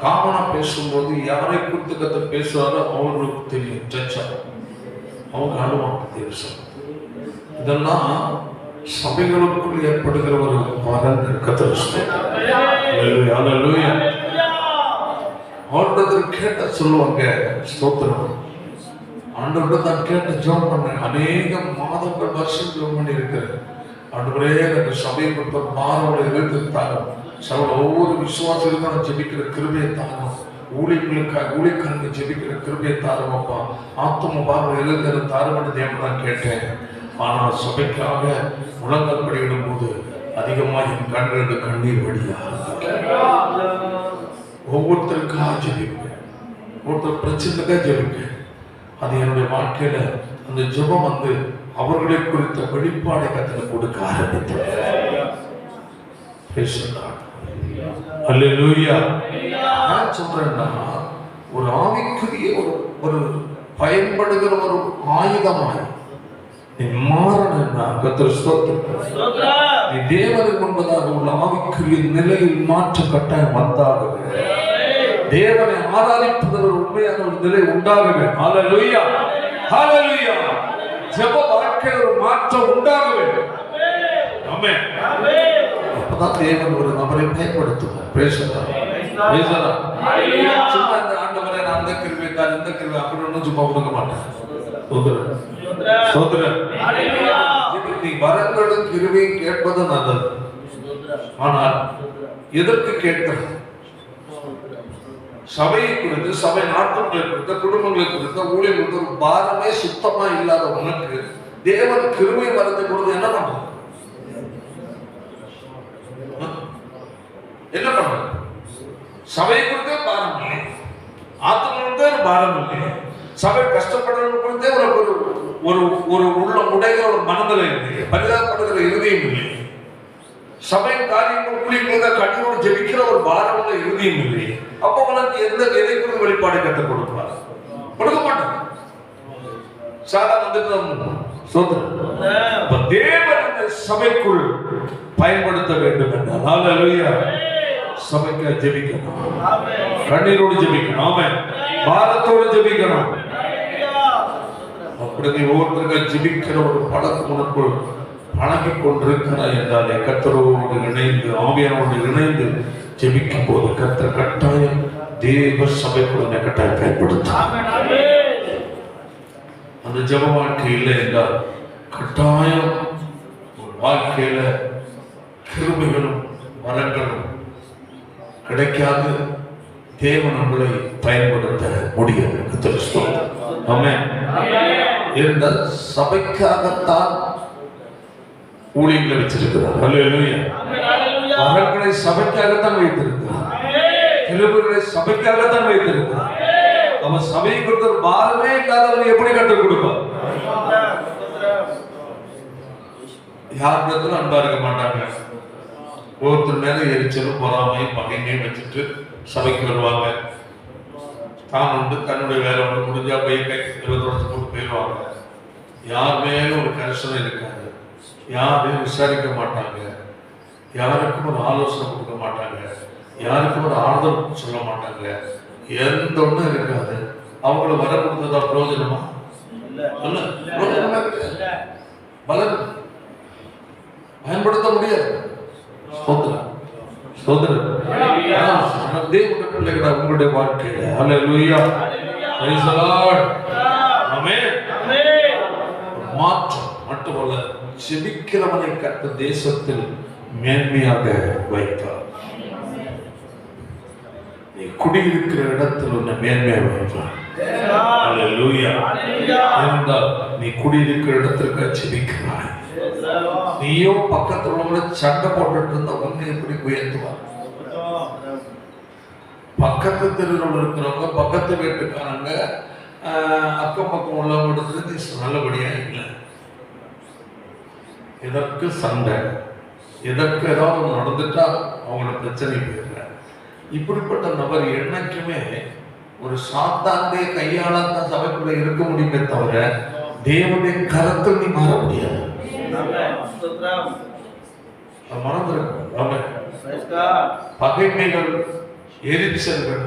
காமனா பேசும்போது யாரை குறித்து கத்த பேசுவாரோ அவங்களுக்கு தெரியும். ஜட்ஜா அவங்க அனுபவம் தெரியும். இதெல்லாம் சபைகளுக்குள் ஏற்படுகிற ஒரு வரங்கள் ஆண்டவர் கேட்ட சொல்லுவாங்க. ஸ்தோத்திரம். ஆண்டவர் தான் கேட்டு ஜெபம் பண்ணேன். அநேக மாதங்கள் வருஷம் ஜெபம் பண்ணி இருக்கிறேன். ஆண்டவரே எனக்கு சபையை கொடுத்த மாறோட எதிர்த்து தாரும். சபை ஒவ்வொரு விசுவாசத்துக்கும் ஜெபிக்கிற கிருபையை தாரும். ஊழியர்களுக்காக ஊழியக்காரங்க ஜெபிக்கிற கிருபையை தாரும். அப்பா ஆத்தும பார்வை எழுதுகிற தாருமன்னு தேவன் தான் கேட்டேன். ஆனால் சபைக்காக முழங்கல் படியிடும் போது அதிகமாக என் கண்களுக்கு கண்ணீர் வடியா. ஒவ்வொருத்தருக்காக ஜெபிப்பேன். ஒருத்தர் பிரச்சனைக்காக ஜெபிப்பேன். அது என்னுடைய வாழ்க்கையில அந்த ஜெபம் வந்து அவர்களை குறித்த வெளிப்பாடை கத்தனை கொடுக்க ஆரம்பித்தது. அல்லேலூயா. நான் சொல்றேன்னா ஒரு ஆவிக்குரிய ஒரு பயன்படுகிற ஒரு ஆயுதமாய் நீ மாறணும்னா கர்த்தர் ஸ்தோத்திரம். நீ தேவனுக்கு முன்பதாக உள்ள ஆவிக்குரிய நிலையில் மாற்றம் கட்டாயம் வந்தாகவே. தேவனை ஆராதிப்பதில் ஒரு உண்மையான ஒரு நிலை உண்டாகவே. ஹல்லேலூயா, ஹல்லேலூயா. ஜெப வாழ்க்கையில் ஒரு மாற்றம் உண்டாக வேண்டும். ஆமென். அப்பதான் தேவன் ஒரு நபரை பயன்படுத்துவார். Praise the Lord, praise the Lord. Hallelujah. சும்மா இந்த ஆண்டவரே நான் அந்த கிருபை தான் இந்த கிருபை அப்படி ஒன்றும் சும்மா கொடுக்க மாட்டேன். ஸ்தோத்திரம், ஸ்தோத்திரம். ஹல்லேலூயா. நீ வரங்களும் கிருபையும் கேட்பது நல்லது. ஆனால் எதற்கு கேட்கிறது? சபையை குறித்து, சபை நாட்களை குறித்த, குடும்பங்களை குறித்த, ஊழியர் குறித்த ஒரு பாரமே சுத்தமா இல்லாத உனக்கு தேவன் கிருபை வரத்தை கொடுத்து என்ன பண்றது? என்ன பண்றது? சபையை குறித்தே பாரம் இல்லை, ஆத்மீகத்தே ஒரு பாரம் இல்லை, சபை கஷ்டப்படுறது குறித்தே ஒரு ஒரு உள்ள உடைகிற ஒரு மனதில் இல்லை, பரிதாபப்படுகிற இருதயம் இல்லை, சபையின் காரியங்கள் ஊழியர்கள் கண்ணீரோடு ஜெபிக்கிற ஒரு பாரமுள்ள இருதயம் இல்லை. அப்போ உனக்கு எதை குறித்து வெளிப்பாடு கற்றுக் கொடுப்பார்? கொடுக்க மாட்டாங்க. சாதா வந்துட்டு தேவன் சபைக்குள் பயன்படுத்த வேண்டும் என்றால் ஹல்லேலூயா, சபைக்கு ஜெபிக்கணும், கண்ணீரோடு ஜெபிக்கணும், ஆமென், பாரத்தோடு ஜெபிக்கணும். அப்படி நீ ஒவ்வொருத்தருக்கும் ஜெபிக்கிற ஒரு பழக்கம் உனக்குள் பழகிக் கொண்டிருக்கிறாய் என்றாலே கர்த்தரோடு இணைந்து, ஆவியானோடு இணைந்து ஜெபிக்கும் போது கர்த்தர் கட்டாயம் தேவ சபைக்குள்ள கட்டாயம் பயன்படுத்தும். அந்த ஜெப வாழ்க்கை இல்லை என்றால் கட்டாயம் வாழ்க்கையில கிருபைகளும் வரங்களும் கிடைக்காது. தேவன் உங்களை பயன்படுத்த முடியாது. கர்த்தர் ஸ்தோத்திரம். ஆமென். இருந்தால் சபைக்காகத்தான் ஊழியர்களை வச்சிருக்கிறார். ஹல்லேலூயா. வரங்களை சபைக்காகத்தான் வைத்திருக்கிறார், கிருபைகளை சபைக்காகத்தான் வைத்திருக்கிறார். அவன் சபையை கொடுத்த ஒரு பாரமே இல்லாதவன் எப்படி கற்றுக் கொடுப்பார்? யாரிடத்துல அன்பா இருக்க மாட்டாங்க. ஒருத்தர் மேல எரிச்சலும் பொறாமை பகைமையும் வச்சுட்டு சபைக்கு வருவாங்க. தான் உண்டு தன்னுடைய வேலை ஒன்று முடிஞ்சா போய் கை தொடர்ந்து போட்டு போயிடுவாங்க. யார் மேலும் ஒரு கரிசனம் இருக்காது, யாரையும் விசாரிக்க மாட்டாங்க, யாருக்கும் ஒரு ஆலோசனை கொடுக்க மாட்டாங்க, யாருக்கும் ஒரு ஆறுதல் சொல்ல மாட்டாங்க, எந்த ஒன்றும் இருக்காது. அவங்கள வர கொடுத்ததா பிரயோஜனமா? பலன் பயன்படுத்த முடியாது. உங்களுடைய வாழ்க்கையில ஹல்லேலூயா, பிரைஸ் தி லார்ட், ஆமென். மாற்றம் மட்டுமல்ல, ஜெபிக்கிறவனை கர்த்தர் தேசத்தில் மேன்மையாக வைத்தார். நீ குடியிருக்கிற இடத்தில் உன்னை மேன்மையாக வைத்தார். ஹல்லேலூயா. என்றால் நீ குடியிருக்கிற இடத்திற்கு ஜெபிக்கிறாய். நீயும் பக்கத்தில் உள்ளவங்கள சண்டை போட்டுட்டு இருந்த உன்னை எப்படி உயர்த்துவார்? பக்கத்து தெருவில் இருக்கிறவங்க, பக்கத்து வீட்டுக்காரங்க, அக்கம் பக்கம் உள்ளவங்க நல்லபடியா இல்லை. எதற்கு சண்டை, எதற்கு ஏதாவது நடந்துட்டா அவங்களோட பிரச்சனை போயிடுற. இப்படிப்பட்ட நபர் என்னைக்குமே ஒரு சாத்தானுடைய கையாள சபைக்குள்ள இருக்க முடியுமே தவிர தேவனுடைய கரத்தில் நீ மாற முடியாது. பகைமைகள், எரிச்சல்கள்,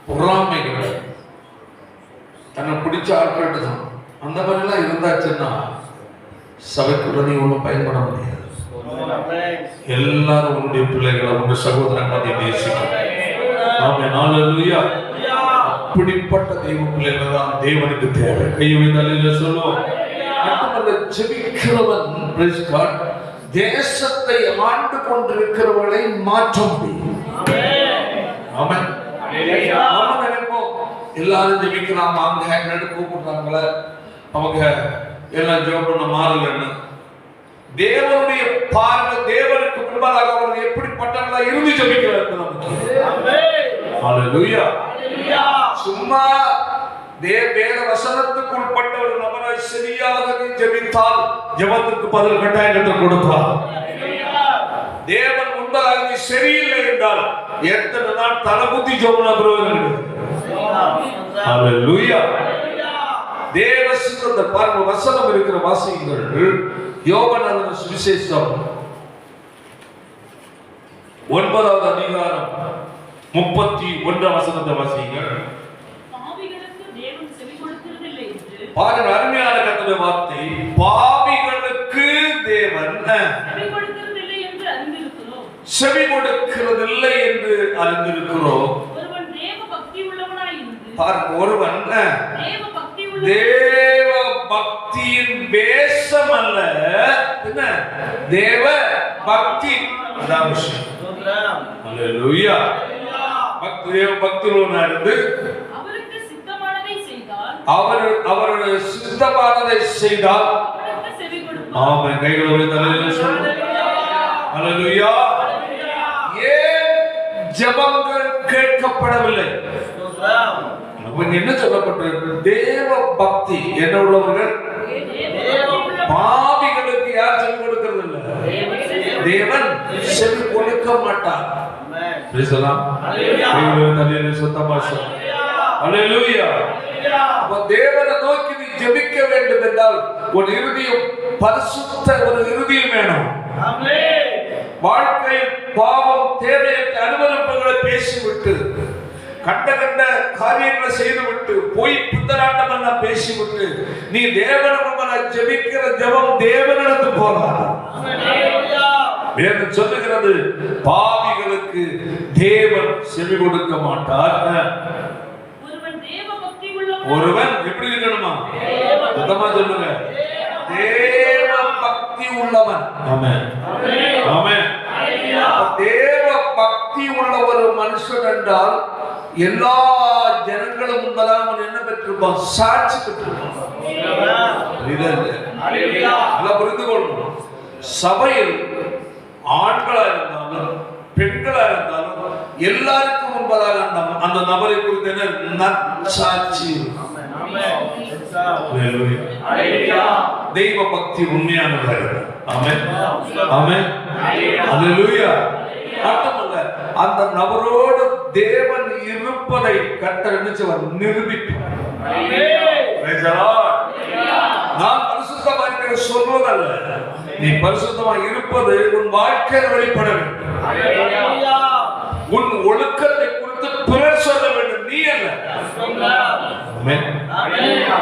பொறாமைகள், தன்னை பிடிச்ச ஆட்கள் தான் அந்த மாதிரிலாம் இருந்தாச்சுன்னா சபைக்குள்ள நீ ஒன்றும் பயன்பட முடியாது. எல்லாரும் உன்னுடைய பிள்ளைகளை, உன்னுடைய சகோதரங்களை நேசிக்கணும். ஹல்லேலூயா. அப்படிப்பட்ட தெய்வ பிள்ளைகள் தான் தேவனுக்கு தேவை. கையை சொல்லுவோம். ஜெபிக்கிறவன் பிரைஸ் காட் தேசத்தை ஆண்டு கொண்டிருக்கிறவர்களை மாற்ற முடியும். ஆமென். ஆமென். நினைப்போம் எல்லாரும் ஜெபிக்கிறாங்க, அவங்க கூப்பிடுறாங்களே, அவங்க எல்லாம் ஜெபம் பண்ண மாறலன்னு. தேவனுடைய பார்வை, தேவனுக்கு முன்பாக அவர்கள் எப்படிப்பட்டவர்களா இருந்து ஜெபிக்கிறார்கள். ஹல்லேலூயா. சும்மா வேத வசனத்துக்கு உட்பட்ட ஒரு நபரை சரியாக ஜெபித்தால் ஜெபத்துக்கு பதில் கட்டாயம் கொடுப்பார். தேவன் முன்பதாக நீ சரியில்லை என்றால் எத்தனை நாள் தலபுத்தி ஜோமன ஹல்லேலூயா. தேவ சித்தத்தை பாருங்க, வசனம் இருக்கிற வாசியுங்கள். யோவான் சுவிசேஷம் 9வது அதிகாரம் 31 வசனத்தை வாசியுங்கள். பாருங்க, அருமையான கர்த்தருடைய வார்த்தை. பாவிகளுக்கு தேவன் செவி கொடுக்கிறதில்லை என்று அறிந்திருக்கிறோம். ஒருவன் தேவ பக்தியின் வேஷம் அல்ல, என்ன தேவ பக்தி. ஹல்லேலூயா. தேவ பக்தியோடு இருந்து அவருடைய சித்தமானதை செய்தால் ஆமென். கைகளை தலையில சொல்லுங்க. ஹல்லேலூயா. ஏன் ஜெபங்கள் கேட்கப்படவில்லை? என்ன சொல்லப்பட்டிருக்கு? தேவ பக்தி என்ன உள்ளவர்கள், பாவிகளுக்கு யார் செவி கொடுக்கிறது இல்லை, தேவன் செவி கொடுக்க மாட்டார். தேவனை நோக்கி நீ ஜெபிக்க வேண்டும் என்றால் ஒரு இருதயம் பரிசுத்த ஒரு இருதயம் வேணும். வாழ்க்கையில் பாவம் தேவையற்ற அனுபவங்களை பேசிவிட்டு, கண்ட கண்ட காரியங்களை செய்துவிட்டு, போய் புத்தராட்டம் எல்லாம் பேசிவிட்டு நீ தேவனை ஜெபிக்கிற ஜெபம் தேவனிடத்து போறார். வேதம் சொல்லுகிறது, பாவிகளுக்கு தேவன் செவி கொடுக்க மாட்டார். ஒருவன் எப்படி இருக்கணுமா? சுத்தமா சொல்லுங்க, தேவ பக்தி உள்ளவன். ஆமென், ஆமென். தேவ பக்தி உள்ள ஒரு மனுஷன் என்றால் எல்லா ஜனங்களும் முன்பதாக அவன் என்ன பெற்றிருப்பான்? சாட்சி பெற்றிருப்பான். புரிந்து கொள்ளணும். சபையில் ஆண்களா இருந்தாலும் பெண்களா இருந்தாலும் எல்லாருக்கும் முன்பதாக அந்த நபரை குறித்து என்ன சாட்சி. தெய்வ பக்தி உண்மையானது. ஆமென், ஆமென், ஹல்லேலூயா. மட்டுமல்ல, அந்த நபரோடு தேவன் இருப்பதை கர்த்தர் நிரூபிப்பார். நான் பரிசுத்தமா இருக்கிற சொல்வதல்ல, நீ பரிசுத்தமா இருப்பது உன் வாழ்க்கையில் வெளிப்பட வேண்டும். உன் ஒழுக்கத்தை குறித்து பிறர் சொல்ல வேண்டும், நீ அல்ல.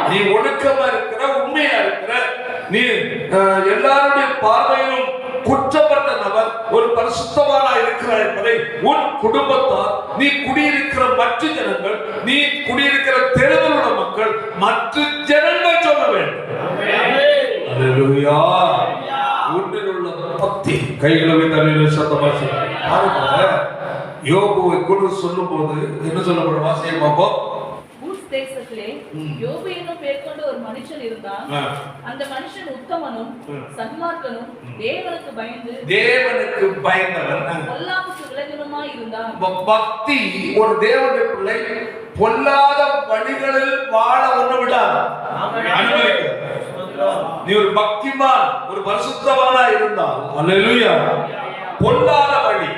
நீ ஒழுக்கமா இருக்கிற, உண்மையா இருக்கிற, நீ எல்லாருடைய பார்வையிலும் குற்றப்பட்ட நபர், ஒரு பரிசுத்தவானா இருக்கிறார் என்பதை உன் குடும்பத்தார், நீ குடியிருக்கிற மற்ற ஜனங்கள், நீ குடியிருக்கிற தெருவில் உள்ள மக்கள், மற்ற ஜனங்கள் சொல்ல வேண்டும். ஹல்லேலூயா. உன்னில் உள்ள பக்தி. கைகளை தலையில சத்தமா பாருங்க. யோபுவை கூட சொல்லும் போது என்ன சொல்லப்படும்? வாசியம் பாப்போம். தேசத்திலே யோபு என்னும் பேர் கொண்ட ஒரு மனுஷன் இருந்தான். அந்த மனுஷன் உத்தமனும் சன்மார்க்கனும் தேவனுக்கு பயந்தவன், பொல்லாப்புக்கு விலகினமாய் இருந்தான். பக்தி ஒரு தேவனுடைய பிள்ளை பொல்லாத வழிகளில் வாழ ஒண்ணு விடாது. நீ ஒரு பக்திமான், ஒரு பரிசுத்தவானா இருந்தால், ஹல்லேலூயா, பொல்லாத வழி,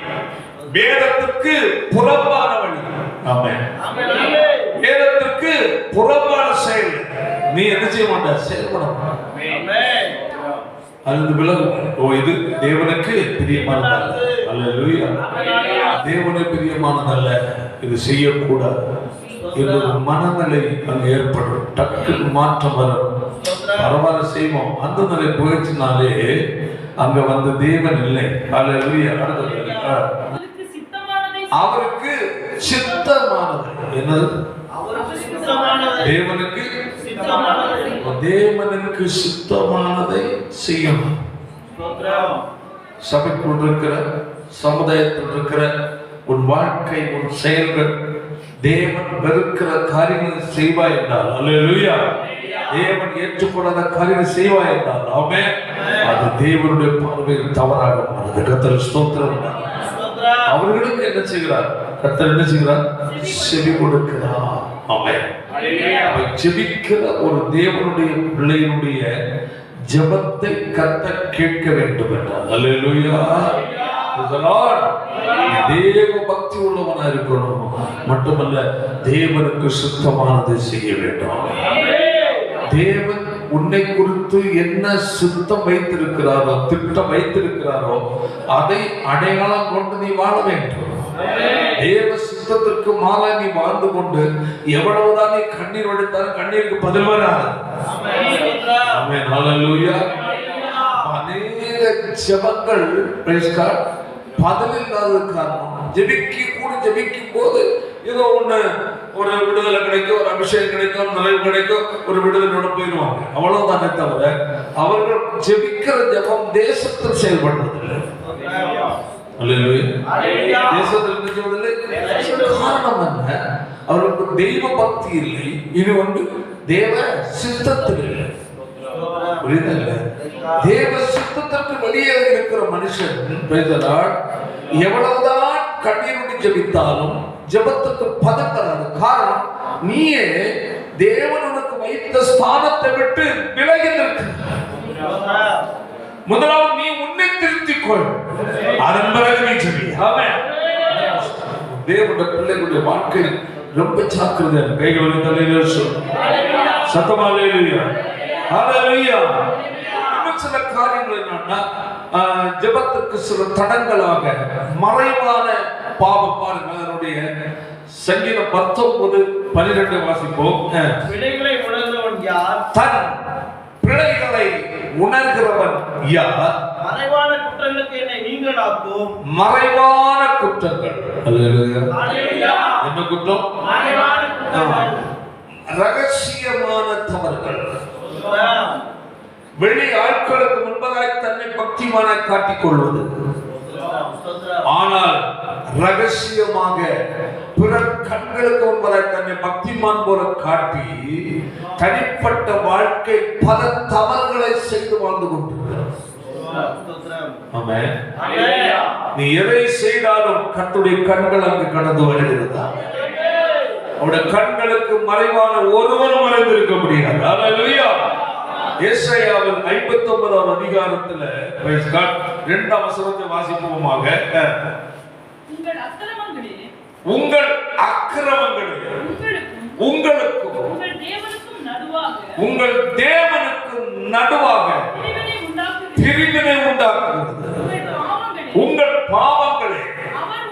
வேதத்துக்கு புறம்பான வழி, ஆமென், வேதத்திற்கு புறம்பான செயல் நீ என்ன செய்ய மாட்டாய்? செயல்பட மாட்டாய். அது விலகும். ஓ, இது தேவனுக்கு பிரியமானதல்ல. ஹல்லேலூயா. தேவனுக்கு பிரியமானதல்ல, இது செய்யக்கூடாது என்ற மனநிலை அங்கு ஏற்படும். டக்கு மாற்றம் வரும். பரவாயில்ல செய்வோம், அந்த நிலை போயிடுச்சுனாலே அங்க வந்து தேவன் இல்லை. ஹல்லேலூயா. அவருக்கு சித்தமானது என்னது? தேவனுக்கு தேவனுக்கு சித்தமானதை செய்யணும். சபைக்குள் இருக்கிற, சமுதாயத்தில் இருக்கிற உன் வாழ்க்கை, உன் செயல்கள் தேவன் வெறுக்கிற காரியங்களை செய்வாய் என்றால், அல்லேலூயா, தேவன் ஏற்றுக்கொள்ளாத காரியங்களை செய்வாய் என்றால், ஆமென், அது தேவனுடைய பார்வையில் தவறாக மாறுது. கர்த்தர் ஸ்தோத்திரம். அவர்களுக்கு என்ன செய்கிறார்? கர்த்தர் என்ன செய்கிறார்? செவி கொடுக்கிறார். ஆமென். ஜெபிக்கிற ஒரு தேவனுடைய பிள்ளையினுடைய ஜெபத்தை கர்த்தர் கேட்க வேண்டும் என்றார். அல்லேலூயா. தேவ பக்தி உள்ளவனா இருக்கணும், மட்டுமல்ல தேவனுக்கு சுத்தமானதை செய்ய வேண்டும். தேவன் உன்னை குறித்து என்ன சுத்தம் வைத்திருக்கிறாரோ, திட்டம் வைத்திருக்கிறாரோ, அதை அடையாளம் கொண்டு நீ வாழ வேண்டும். தேவ சுத்தத்திற்கு மாறா நீ வாழ்ந்து கொண்டு எவ்வளவுதான் நீ கண்ணீர் வடித்தாலும் கண்ணீருக்கு பதில் வராது. ஆமென். ஹல்லேலூயா. அநேக ஜெபங்கள் பதில் இல்லாத காரணம், ஜெபிக்கும் போது ஏதோ ஒரு விடுதலை கிடைக்கும், ஒரு அபிஷேகம் கிடைக்கும், நிறைவு கிடைக்கும், ஒரு விடுதலோட போயிடுவாங்க. அவ்வளவுதானே தவிர அவர்கள் ஜெபிக்கிற ஜெபம் தேசத்தில் செயல்படுவதில்லை. தேசத்தில் காரணம் என்ன? அவருக்கு தெய்வ பக்தி இல்லை, இது தேவ சித்தத்தில் இல்லை. புரியுதல்ல? தேவ சித்தத்திற்கு வெளியே இருக்கிற மனுஷன் எவ்வளவுதான் கண்ணீரோடு ஜெபித்தாலும் ஜெபத்துக்கு பதம் தராது. காரணம், நீயே தேவன் உனக்கு வைத்த ஸ்தானத்தை விட்டு விலகி நிற்க. முதலாவது நீ உன்னை திருத்திக் கொள், அதன் பிறகு நீ ஜெபி. தேவனுடைய பிள்ளைகளுடைய வாழ்க்கை ரொம்ப ஜாக்கிரதை. கைகளை தலையில சத்தமா அல்லேலூயா. ஹல்லேலூயா. இன்னும் சில காரியங்கள் என்னன்னா, ஜெபத்துக்கு சில தடங்களாக மறைவான பாவம். பாருங்க, அதனுடைய சங்கீதம் 19:12 வாசிப்போம். பிழைகளை உணர்ந்தவன் யார்? தன் பிழைகளை உணர்கிறவன் யார்? மறைவான குற்றங்களுக்கு என்னை நீங்களாக்கும். மறைவான குற்றங்கள். அல்லேலூயா. என்ன குற்றம்? மறைவான குற்றங்கள். ரகசியமான தவறுகள். வெளி ஆட்களுக்கு முன்பதாய் தன்னை பக்திமான காட்டிக் கொள்வது, ஆனால் ரகசியமாக பிறர் கண்களுக்கு முன்பதாய் தன்னை பக்திமான் போல காட்டி தனிப்பட்ட வாழ்க்கை பல தவறுகளை செய்து வாழ்ந்து கொண்டிருக்கிறார். நீ எதை செய்தாலும் கர்த்தருடைய கண்கள் அங்கு கடந்து வருகிறதா? அவருடைய கண்களுக்கு மறைவான ஒருவரும் மறைந்திருக்க முடியாது. அல்லேலூயா. ஏசாயாவின் 59ஆம் அதிகாரத்துல 2ஆம் வசனத்தை வாசிப்போமாக. உங்கள் அக்கிரமங்களே உங்களுக்கும் உங்கள் தேவனுக்கும் நடுவாக பிரிவினை உண்டாக்குகிறது. உங்கள் பாவங்களே அவர்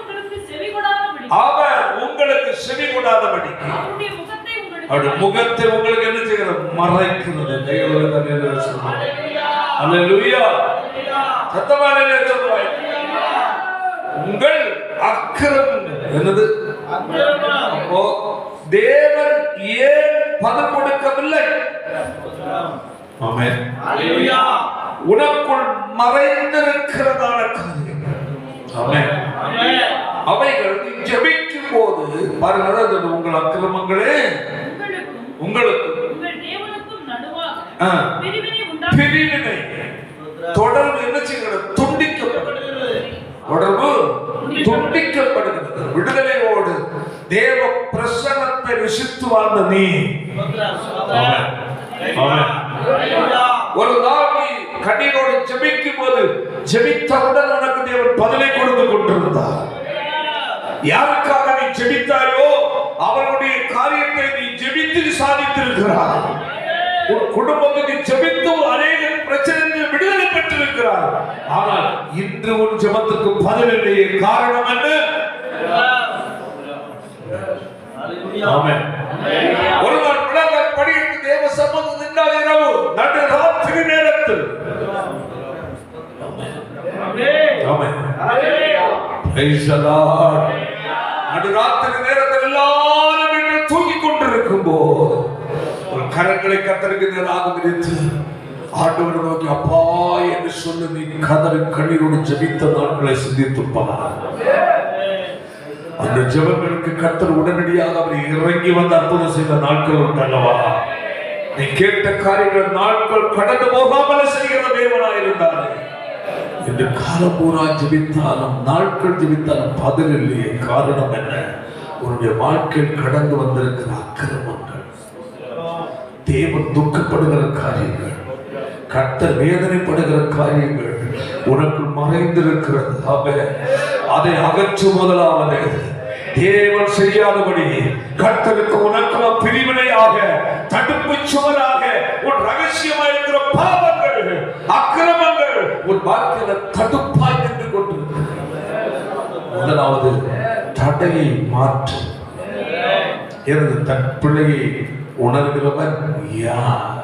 உங்களுக்கு செவி கொடாதபடி அவருடைய முகத்தை உங்களுக்கு என்ன செய்கிறது? மறைக்கிறது. அல்லேலூயா. சத்தமா சொல்லுவாய். உங்கள் அக்கிரமங்கள் என்னது? அப்போ தேவன் ஏன் பதம் கொடுக்கவில்லை? ஆமென். அல்லேலூயா. உனக்குள் மறைந்திருக்கிறதான காரியம். ஆமென். அவைகள் ஜெபிக்கும் போது பாருங்க, உங்கள் அக்கிரமங்களே உங்களுக்கு பிரிவினை தொடர்பு என்ன செய்கிறது? துண்டிக்கப்படுகிறது. தொடர்பு துண்டிக்கப்படுகிறது. விடுதலையோடு தேவ பிரசன்னத்தை ருசித்து வாழ்ந்த நீ ஒரு நாள் நீ கண்ணீரோடு ஜெபிக்கும் போது ஜெபித்தவுடன் உனக்கு தேவன் பதிலை கொடுத்து கொண்டிருந்தார். யாருக்காக நீ ஜெபித்தாயோ அவருடைய காரியத்தை நீ ஜெபித்து சாதித்திருக்கிறாய். உன் குடும்பத்துக்கு ஜெபித்து அநேக பிரச்சனைகள் விடுதலை பெற்றிருக்கிறார். ஆனால் இன்று உன் ஜெபத்துக்கு பதில் இல்லையே. காரணம் என்ன? ஆமென். ஒரு நாள் விளக்க படியிட்டு தேவ சம்பந்தம் நின்றால் இரவு நடு ராத்திரி நேரத்தில். ஆமென். Praise the Lord. நடு ராத்திரி நேரத்தில் எல்லாரும் வீட்டில் தூங்கிக் கொண்டிருக்கும் போது ஒரு கரங்களை கர்த்தருக்கு நேராக விரித்து ஆண்டவரை நோக்கி அப்பா என்று சொல்லி நீ கதறி கண்ணீரோடு ஜெபித்த நாட்களை சிந்தித்து பார். அந்த ஜெபங்களுக்கு கர்த்தர் உடனடியாக அவரை இறங்கி வந்து அற்புதம் செய்த நாட்கள் உண்டு அல்லவா? நீ கேட்ட காரியங்கள் நாட்கள் கடந்து போகாமல் செய்கிற தேவனாய் இருந்தார். இந்த காலம் பூரா ஜெபித்தாலும் நாட்கள் ஜெபித்தாலும் பதில் இல்லையே. காரணம் என்ன? உன்னுடைய வாழ்க்கையில் கடந்து வந்திருக்கிற அக்கிரமங்கள். தேவன் துக்கப்படுகிற காரியங்கள், கர்த்தர் வேதனைப்படுகிற காரியங்கள் உனக்குள் மறைந்திருக்கிறது. அதை அகற்று. முதலாவது தேவன் செய்யாதபடி கர்த்தருக்கு உனக்கு பிரிவினையாக, தடுப்பு சுவராக உன் ரகசியமாக இருக்கிற பாவங்கள், அக்கிரமங்கள் உன் வாழ்க்கையில தடுப்பாய் நின்று கொண்டிருக்கிறது. முதலாவது தடையை மாற்று. எனது தன் பிள்ளையை உணர்கிறவன் யார்?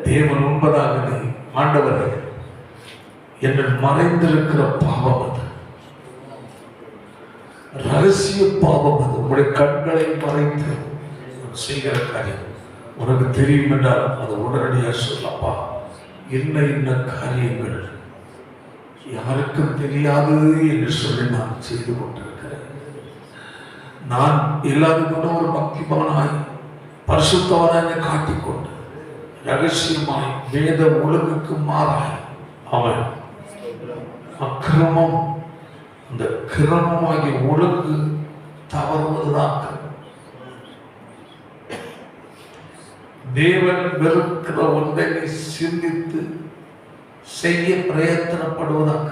தேவன் உண்பதாக, ஆண்டவர் என்று மறைந்திருக்கிற பாவம் அது, ரகசிய பாவம் அது. உங்களுடைய கண்களை மறைத்து செய்கிற காரியம் உனக்கு தெரியும் என்றால் அது உடனடியாக சொல்லப்பா, இன்ன காரியங்கள் யாருக்கும் தெரியாது என்று சொல்லி நான் செய்து கொண்டிருக்கிறேன். நான் எல்லாருக்கும் ஒரு பக்திமானாய் பரிசுத்தவனாய் காட்டிக்கொண்டு ரகசியமாய் வேத ஒழுங்குக்கு மாறாய் அவன் அக்கிரமம், அந்த கிரமமாகிய ஒழுங்கு தவறுவதுதான். தேவன் வெறுக்கிற ஒன்றை சிந்தித்து செய்ய பிரயத்தனப்படுவதாக.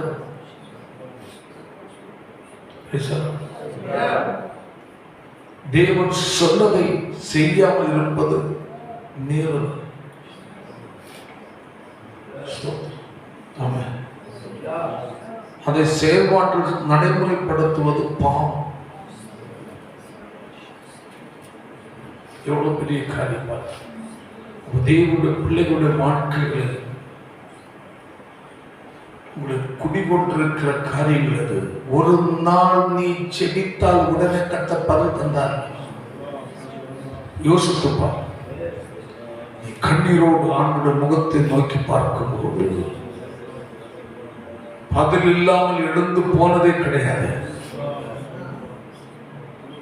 தேவன் சொன்னதை செய்யாமல் இருப்பது நேரம். அதை செயல்பாட்டில் நடைமுறைப்படுத்துவது பாவம். எவ்வளவு பெரிய காரியம்! தேவனுடைய பிள்ளைகளுடைய வாழ்க்கைகளை உங்களுக்கு குடிகொண்டிருக்கிற காரியங்கள் அது. ஒரு நாள் நீ செபித்தால் உடனே கட்ட பதில் தந்தார். யோசித்துப்பா, நீ கண்ணீரோடு ஆண்டுடைய முகத்தை நோக்கி பார்க்கும்போது பதில் இல்லாமல் எழுந்து போனதே கிடையாது.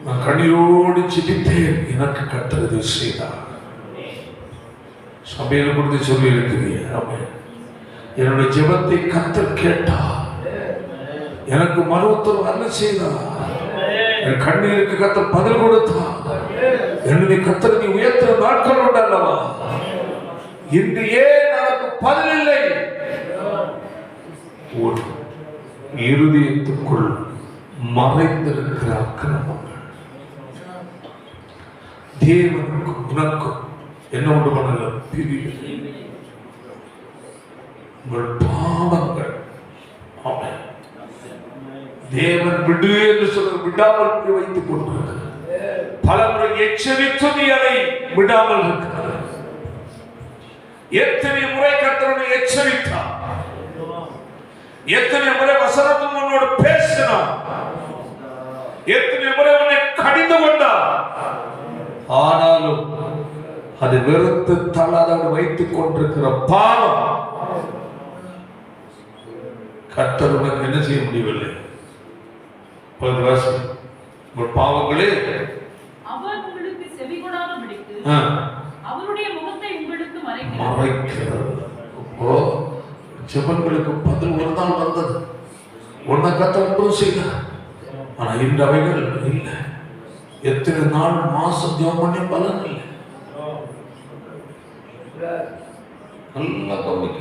நான் கண்ணீரோடு செபித்தேன், எனக்கு கட்டுறது செய்தார். சபையில கொடுத்து சொல்லி இருக்கிறீங்க, என்னுடைய ஜெபத்தை கர்த்தர் கேட்டார், எனக்கு மறு உத்தரவு அல்ல செய்தார், என் கண்ணீருக்கு கர்த்தர் பதில் கொடுத்தார். என்னுடைய கர்த்தர் நீ உயர்த்துற நாட்கள் உண்டு அல்லவா? இன்று ஏன் எனக்கு பதில் இல்லை? ஒரு இருதயத்துக்குள் மறைந்திருக்கிற அக்கிரமங்கள் தேவனுக்கு உனக்கும் என்ன உண்டு பண்ணல? பிரிவு, உங்கள் பாவங்கள். தேவன் விடு என்று சொல்ல விடாமல் வைத்துக் கொண்டிருக்கிறார். பல முறை எச்சரித்து நீ அதை விடாமல் இருக்கிறார். எத்தனை முறை கர்த்தரை எச்சரித்தார், எத்தனை முறை வசனத்தும் உன்னோடு பேசினார், எத்தனை முறை உன்னை கடிந்து கொண்டார். ஆனாலும் அது வெறுத்து தள்ளாதோடு வைத்துக் கொண்டிருக்கிற பாவம் கர்த்தர் உனக்கு என்ன செய்ய முடியவில்லை. உங்கள் பாவங்களே அவர் உங்களுக்கு செவிகொடாதபடிக்கு அவருடைய முகத்தை உங்களுக்கு மறைக்கிறது. ஜெபங்களுக்கு பதில் ஒரு நாள் வந்தது, ஒன்ன கர்த்தர் செய்தார். ஆனா இந்த அவைகள் இல்லை. எத்தனை நாள் மாசம் ஜெபம் பண்ணி பலன் இல்லை. நல்லா கவனிக்க.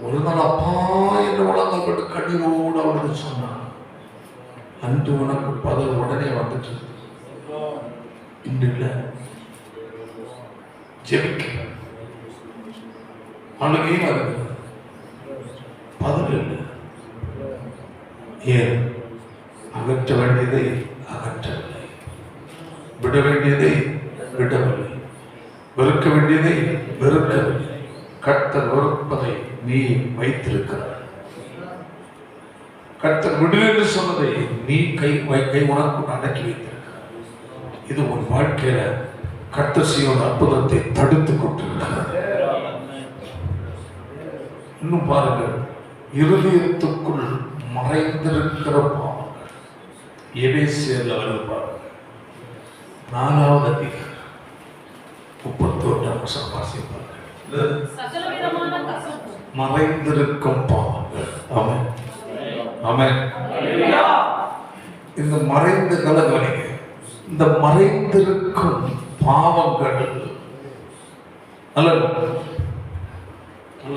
ஒரு நாள் அப்பா என்று வழங்கப்பட்டு கண்ணீரோடு அவருக்கு சொன்னார், அன்று உனக்கு பதில் உடனே வந்துட்டு. இன்று இல்லை. ஜெபிக்க அழுகையும் வருது, பதில் இல்லை. ஏன்? அகற்ற வேண்டியதை அகற்றவில்லை, விட வேண்டியதை விடவில்லை, வெறுக்க வேண்டியதை வெறுக்கவில்லை. கர்த்தர் வெறுப்பதை நீ வைத்திருக்கிறார். கர்த்தர் விடு என்று சொன்னதை நீ கை உனக்கு அடக்கி வைத்திருக்கிறார். இது உன் வாழ்க்கையில கர்த்தர் செய்யும் அற்புதத்தை தடுத்து கொண்டிருக்கிறார். இன்னும் பாருங்கள், இருதயத்துக்குள் மறைந்திருக்கிற பாவங்கள். எபேசியர்ல வருது பாருங்க, 4வது அதிகாரம் 31ஆம் வசனம் வாசிப்பாங்க. மறைந்திருக்கும் பாவங்கள். ஆமென், ஆமென். இந்த மறைந்த கலகவனிங்க, இந்த மறைந்திருக்கும் பாவங்கள் அல்ல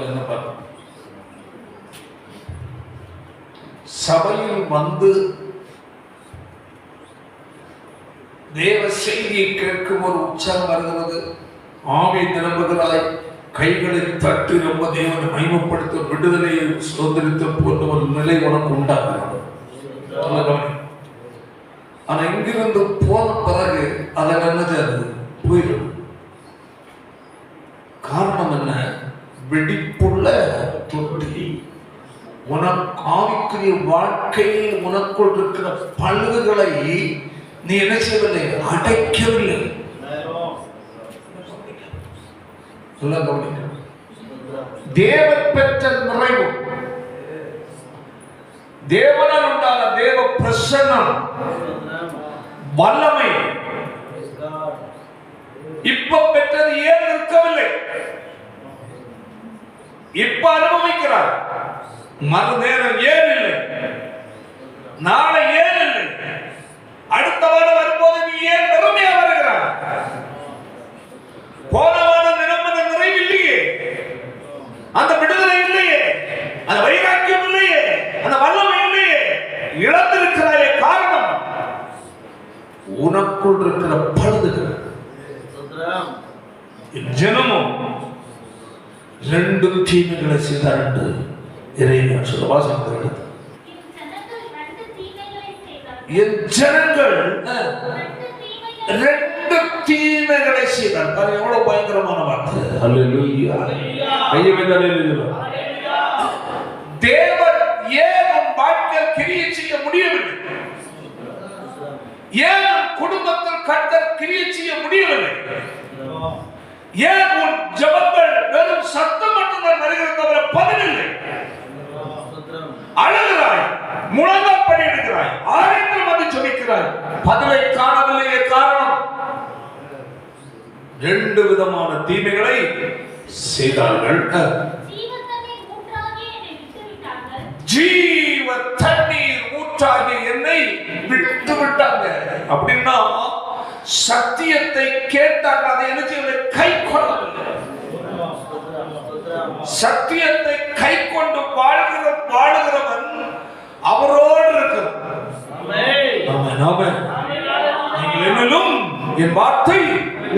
என்ன பார்க்க சபையில் வந்து தேவ செய்தியை கேட்கும் ஒரு உற்சாகம் வருகிறது. ஆவி நிரம்புகிறாய், கைகளை தட்டி ரொம்ப தேவனை மகிமைப்படுத்த விடுதலையை சுதந்திரித்த போன்ற ஒரு நிலை உனக்கு உண்டாகிறது. ஆனா இங்கிருந்து போன பிறகு அதை என்னது போயிடும். காரணம் என்ன? வெடிப்புள்ள தொட்டி. உனக்கு ஆவிக்குரிய வாழ்க்கையில் உனக்குள் இருக்கிற பழுதுகளை நீ என்ன செய்யவில்லை? அடைக்கவில்லை. தேவன் பெற்ற நிறைவு, தேவனால் உண்டான தேவ பிரசன்னம், வல்லமை இப்ப பெற்றது ஏன் நிற்கவில்லை? இப்ப அனுபவிக்கிறார். மறு நேரம் ஏன் இல்லை? நாளை ஏன் இல்லை? அடுத்த வாரம் வரும்போது நீ ஏன் பெருமையா வருகிறார்? போன வாரம் நிரம்பின நிறைவு இல்லையே, அந்த விடுதலை இல்லையே, அந்த வைராக்கியம் இல்லையே, அந்த வல்லமை இல்லையே, இழந்திருக்கிறாயே. காரணம் உனக்குள் இருக்கிற பழுதுகள். ஜனமும் ரெண்டு தீமைகளை செய்தார். இறைவன் சொல்ல வாசகம், என் ஜனங்கள் ரெண்டு தீமைகளை செய்தார். எவ்வளவு பயங்கரமான வார்த்தை! அல்லேலூயா, தேவன் ஏன் உன் வாழ்க்கையில் கிரியை செய்ய முடியவில்லை? ஏன் உன் குடும்பத்தில் கர்த்தர் கிரியை செய்ய முடியவில்லை? ஏன் உன் ஜெபங்கள் வெறும் சத்தம் மட்டும்தான் வருகிறது தவிர பதில் இல்லை? அழுகிறாய், முழங்கால் படியிடுகிறாய், ஆலயத்தில் வந்து ஜெபிக்கிறாய், பதிலை காணவில்லையே. காரணம் ரெண்டு விதமான தீமைகளை செய்தார்கள். ஜீவ தண்ணீர் ஊற்றாகிய என்னை விட்டு விட்டாங்க. அப்படின்னா சத்தியத்தை கேட்டாங்க, அதை என்ன செய்யவில்லை? கை கொள்ளவில்லை. சத்தியத்தை கை கொண்டு வாழுகிறவன் அவரோடு இருக்கிறான். என்னிலும் என் வார்த்தை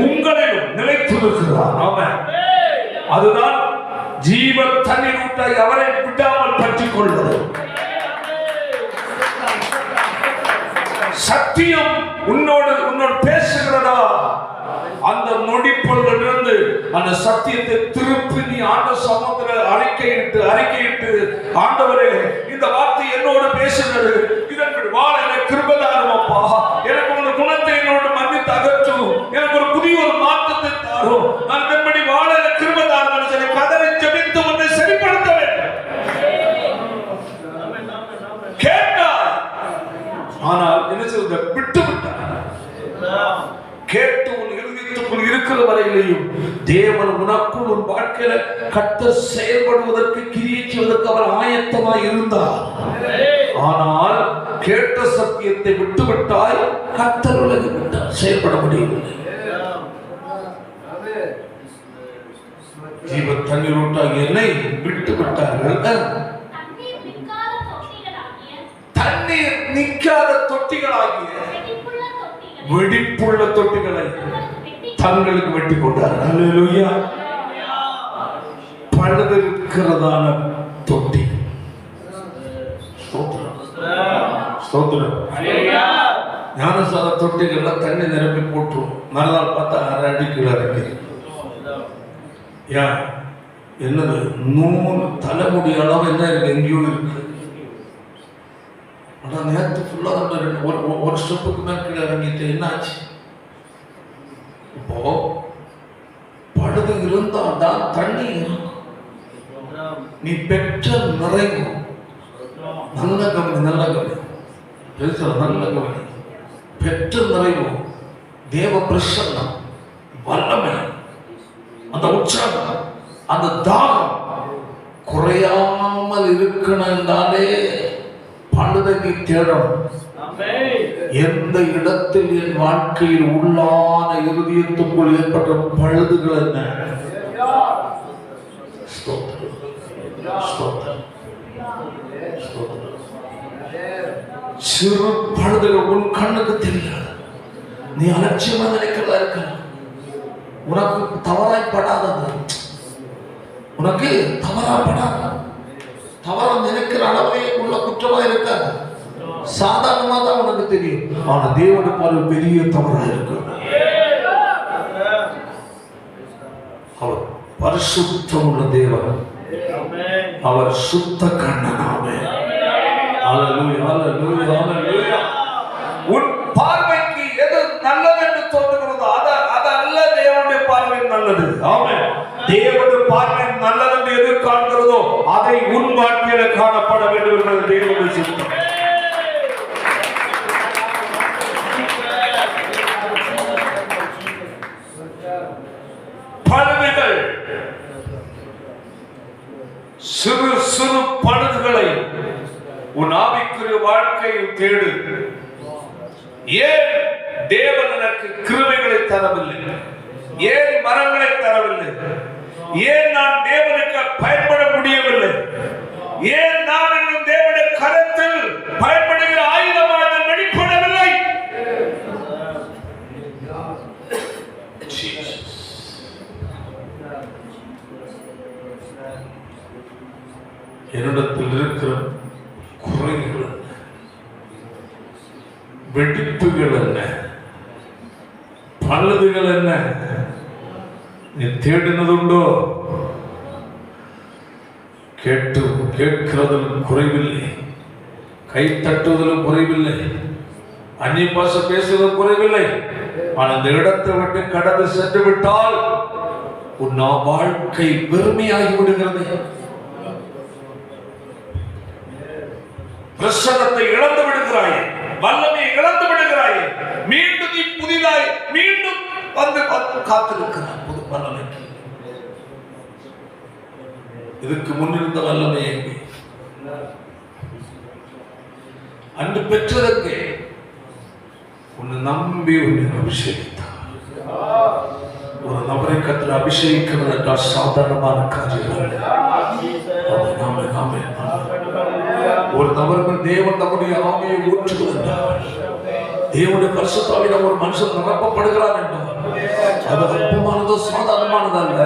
உங்களிலும் நிலைத்திருக்கிறார். அதுதான் ஜீவ தண்ணீர் ஊற்றாய் அவரை விடாமல் பற்றிக் கொள்வது. சத்தியம் உன்னோடு பேசுகிறதா? அந்த நொடிப்பொழுதிலிருந்து அந்த சத்தியத்தை திருப்பி நீ ஆண்ட சமூகத்தில் அறிக்கையிட்டு ஆண்டவரே, இந்த வார்த்தை என்னோடு பேசுகிறது, இதற்கு வாழ எனக்கு கிருபைதாரும் அப்பா, எனக்கு ஒரு குணத்தை என்னோடு மன்னித்து அகற்றும், எனக்கு ஒரு புதிய ஒரு மாற்றத்தை தாரும், நான் எப்படி வாழ எனக்கு கிருபைதாரும் சொல்லி கதரை ஜெபித்து உன்னை சரிப்படுத்த வேண்டும். கேட்டார், ஆனால் என்ன செய்வது? விட்டு விட்டார். கேட்டு உன் இருதயத்துக்குள் இருக்கிற வரையிலையும் தேவன் உனக்குள் உன் வாழ்க்கையில கர்த்தர் செயல்படுவதற்கு கிரியை செய்வதற்கு அவர் ஆயத்தமாய் இருந்தார். ஆனால் கேட்ட சத்தியத்தை விட்டுவிட்டாய், கர்த்தர் விலகி விட்டார், செயல்பட முடியவில்லை. ஜீவ தண்ணீர் ஊற்றாகிய என்னை விட்டு விட்டார்கள். தண்ணீர் நிற்காத தொட்டிகளாகிய வெடிப்புள்ள தொட்டிகளை தங்களுக்கு வெட்டி கொண்டார்கள். அல்லேலூயா. பழுதிருக்கிறதான தொட்டி. ஸ்தோத்திரம். ஞானசார தொட்டிகள்ல தண்ணி நிரப்பி போட்டுரும். மறுநாள் பார்த்தா 1/2 அடி கீழே இறக்கி. என்னது? நூல் தலைமுடி அளவு என்ன இருக்கு? எங்கேயோ இருக்கு. ஆனால் நேரத்து ஃபுல்லாக ஒரு ஸ்டெப்புக்கு மேல் கீழே இறங்கிட்டு என்ன ஆச்சு? இப்போ பழுது இருந்தால் தான் தண்ணி இருக்கும். நீ பெற்ற நிறைவு நல்ல கவனி, நல்ல கவனி, நல்ல கவனி. பெற்ற நிறைவு, தேவ பிரசன்னம், வல்லமை, அந்த உற்சாகம், அந்த தாகம் குறையாமல் இருக்கணும் என்றாலே பழுதை நீ தேடணும். எந்த இடத்தில் என் வாழ்க்கையில் உள்ளான இருதயத்துக்குள் ஏற்பட்ட பழுதுகள் என்ன? சிறு பழுதுகள் உன் கண்ணுக்கு தெரியாது. நீ அலட்சியமா நினைக்கிறதா இருக்க, உனக்கு தவறாய்ப்படாதது, உனக்கு தவறாப்படாத, தவறா நினைக்கிற அளவே உள்ள குற்றமா இருக்காது. சாதாரணமா தான் உனக்கு தெரியும். ஆனா தேவனுடைய பார்வை பெரிய தவறா இருக்கு. அவர் பரிசுத்தம் உள்ள தேவன், அவர் சுத்த கண்ணனாமே. ஹல்லேலூயா, ஹல்லேலூயா, ஹல்லேலூயா. உன் பார்வைக்கு எது நல்லது என்று தோன்றுகிறதோ அதல்ல தேவனுடைய பார்வை நல்லது. ஆமென். தேவனுடைய பார்வை நல்லது என்று எது காண்கிறதோ அதை உன் வாழ்க்கையில காணப்பட வேண்டும் என்பது தேவனுடைய சித்தம். பழுதுகள், சிறு சிறு பழுதுகளை உன் ஆவிக்குரிய வாழ்க்கையில் தேடு. ஏன் தேவன் எனக்கு கிருபைகளை தரவில்லை? ஏன் மரங்களை தரவில்லை? ஏன் நான் தேவனுக்கு பயன்பட முடியவில்லை? ஏன் நான் இன்னும் தேவனுடைய கரத்தில் பயன்படுகிற ஆயுதமாக வெளிப்படவில்லை? என்னிடத்தில் இருக்கிற குறைகள் என்ன? வெடிப்புகள் என்ன? பழுதுகள் என்ன? நீ தேடினதுண்டோ? கேட்கிறதிலும் குறைவில்லை, கை தட்டுவதிலும் குறைவில்லை, அந்நிய பாஷை பேசுவதிலும் குறைவில்லை. ஆனால் இந்த இடத்தை விட்டு கடந்து சென்று விட்டால் உன் வாழ்க்கை வெறுமையாகி விடுகிறது. பிரசன்னத்தை இழந்து விடுகிறாய், வல்லமையை இழந்து விடுகிறாய். மீண்டும் நீ புதிதாய் மீண்டும் வந்து காத்திருக்கிறாய் புது வல்லமைக்கு. இதுக்கு முன்னிருந்த வல்லமை எங்கே? அன்று பெற்றதற்கு உன்னை நம்பி உன்னை அபிஷேகித்தார். ஒரு நபரை கர்த்தர் அபிஷேகிக்கிறது என்றால் சாதாரணமான காரியம் அல்ல. ஒரு நபர்கள் தேவன் நம்முடைய ஆவியை ஊற்றுகிறார், தேவனுடைய பரிசுத்த ஆவியால் ஒரு மனுஷன் நிரப்பப்படுகிறார் என்றார். அது அற்பமானதோ சாதாரணமானதல்ல.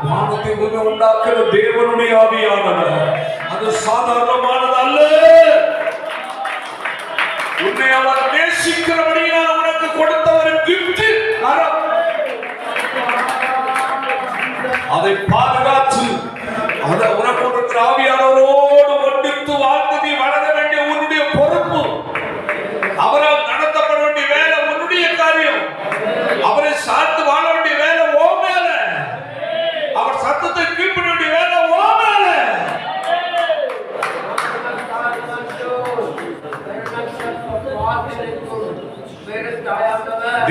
வானத்தை பூமி உண்டாக்குற தேவனுடைய ஆவியானவர், அது சாதாரணமானது அல்ல. உன்னை அவர் நேசிக்கிறபடியால் உனக்கு கொடுத்த ஒரு கிஃப்ட், அதை பாதுகாத்து அதை உனக்கு கொடுக்கிற ஆவியானவரோடு ஒன்றித்து வாழ்ந்து நீ வளர வேண்டிய உன்னுடைய பொறுப்பு. அவரால் நடத்தப்பட வேண்டிய வேலை உன்னுடைய காரியம். அவரை சார்ந்து வாழ வேண்டிய வேலை ஓ மேல. அவர் சத்தத்தை கீழ்ப்பட வேண்டிய வேலை ஓ மேல.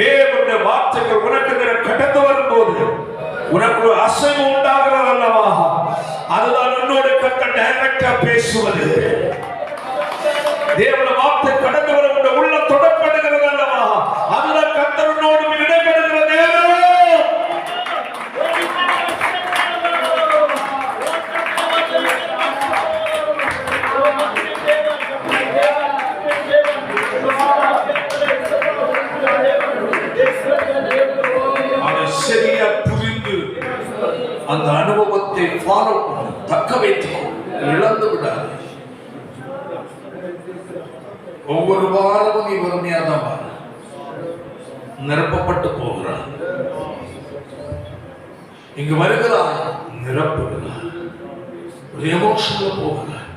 தேவனுடைய வார்த்தைகள் உனக்கு கடந்து வரும்போது உனக்கு ஒரு அசைவு உண்டாகிறது அல்லவா? அதுதான் உன்னோடு கர்த்தர் டைரக்டா பேசுவது. தேவனுடைய வார்த்தை கடந்து வர உன்னுடைய உள்ள தொடப்படுகிறது அல்லவா? அதுதான் கர்த்தர் உன்னோடு இடைபெறுகிற நேரம். அதை சரியா புரிந்து அந்த அனுபவத்தை ஃபாலோ பண்ண தக்க வைத்துக்கோ, இழந்து விடாது. ஒவ்வொரு வாரமும் நீ வறுமையாதான் நிரப்பப்பட்டு போகிறார். இங்கு வருகிறார், நிரப்புகிறார், எமோஷன்ல போகிறார்.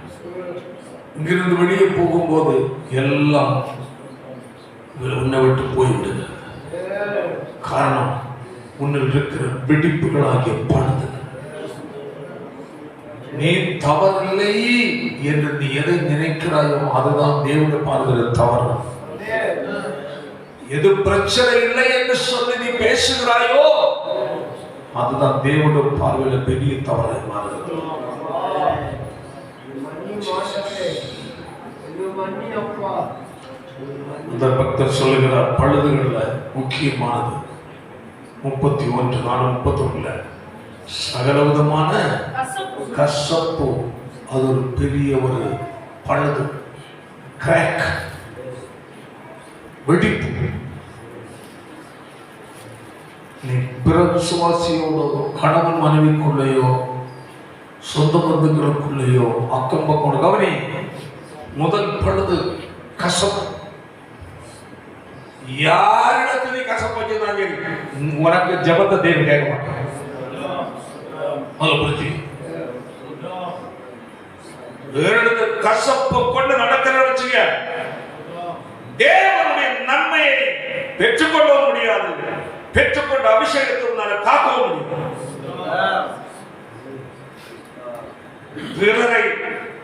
இங்கிருந்து வெளியே போகும்போது எல்லாம் உன்னை விட்டு போய்விடுகிறது. காரணம் உன்னில் இருக்கிற வெடிப்புகளாகிய பழுது. நீ தவறில்லை என்று நீ எதை நினைக்கிறாயோ அதுதான் தேவனுடைய பார்வையில் தவறு. எது பிரச்சனை இல்லை என்று சொல்லி நீ பேசுகிறாயோ அதுதான் தேவனுடைய பார்வையில் பெரிய தவறாய் மாறுகிறது. அந்த பக்தர் சொல்லுகிறார், பழுதுகள்ல முக்கியமானது 31 31 சகலவிதமான கசப்பு. அது ஒரு பெரிய ஒரு பழுது, கிராக், வெடிப்பு. நீ பிற விசுவாசியோட கணவன் மனைவிக்குள்ளேயோ சொந்த பந்துகளுக்குள்ளேயோ அக்கம் பக்கம் கவனி, முதல் பழுது கசப்பு. யாரிடத்துல நீ கசப்பு வச்சிருந்தாங்க உனக்கு ஜபத்தை தேவன் கேட்க மாட்டான். அதை புரிஞ்சு வேறு கசப்பு கொண்டு நடக்கிற வச்சுக்க தேவனுடைய நன்மையை பெற்றுக்கொள்ளவும் முடியாது, பெற்றுக்கொண்ட அபிஷேகத்தை காக்கவும் முடியும். பிறரை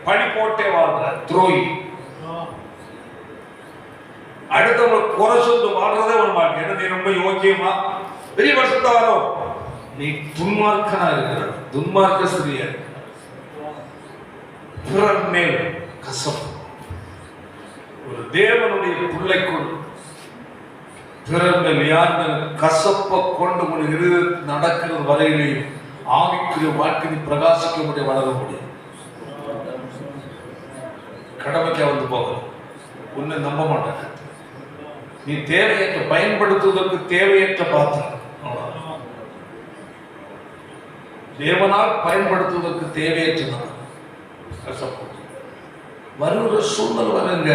பழி போட்டே வாழ்ற துரோகி, அடுத்தவங்களை குறை சொல்லி வாழ்றதே ஒரு வாழ்க்கை. என்ன, நீ ரொம்ப யோக்கியமா பெரிய வருஷத்தை வரும், நீ துன்மார்க்கனா இருக்கிற துன்மார்க்க ஸ்திரியா, பிறர் மேல் கசப்பு. ஒரு தேவனுடைய பிள்ளைக்குள் பிறர் மேல் யார் மேல் கசப்பை கொண்டு நடக்கிறது வரையிலேயும் ஆவிக்குரிய வாழ்க்கை பிரகாசிக்க முடியும், வளர முடியும். கடமைக்கா வந்து போகணும், உன்னை நம்ப மாட்டாங்க. நீ தேவையற்ற பயன்படுத்துவதற்கு தேவையற்ற பாத்திரம், தேவனால் பயன்படுத்துவதற்கு தேவையற்ற கசப்பு. வருகிற சூழ்நிலை வருங்க,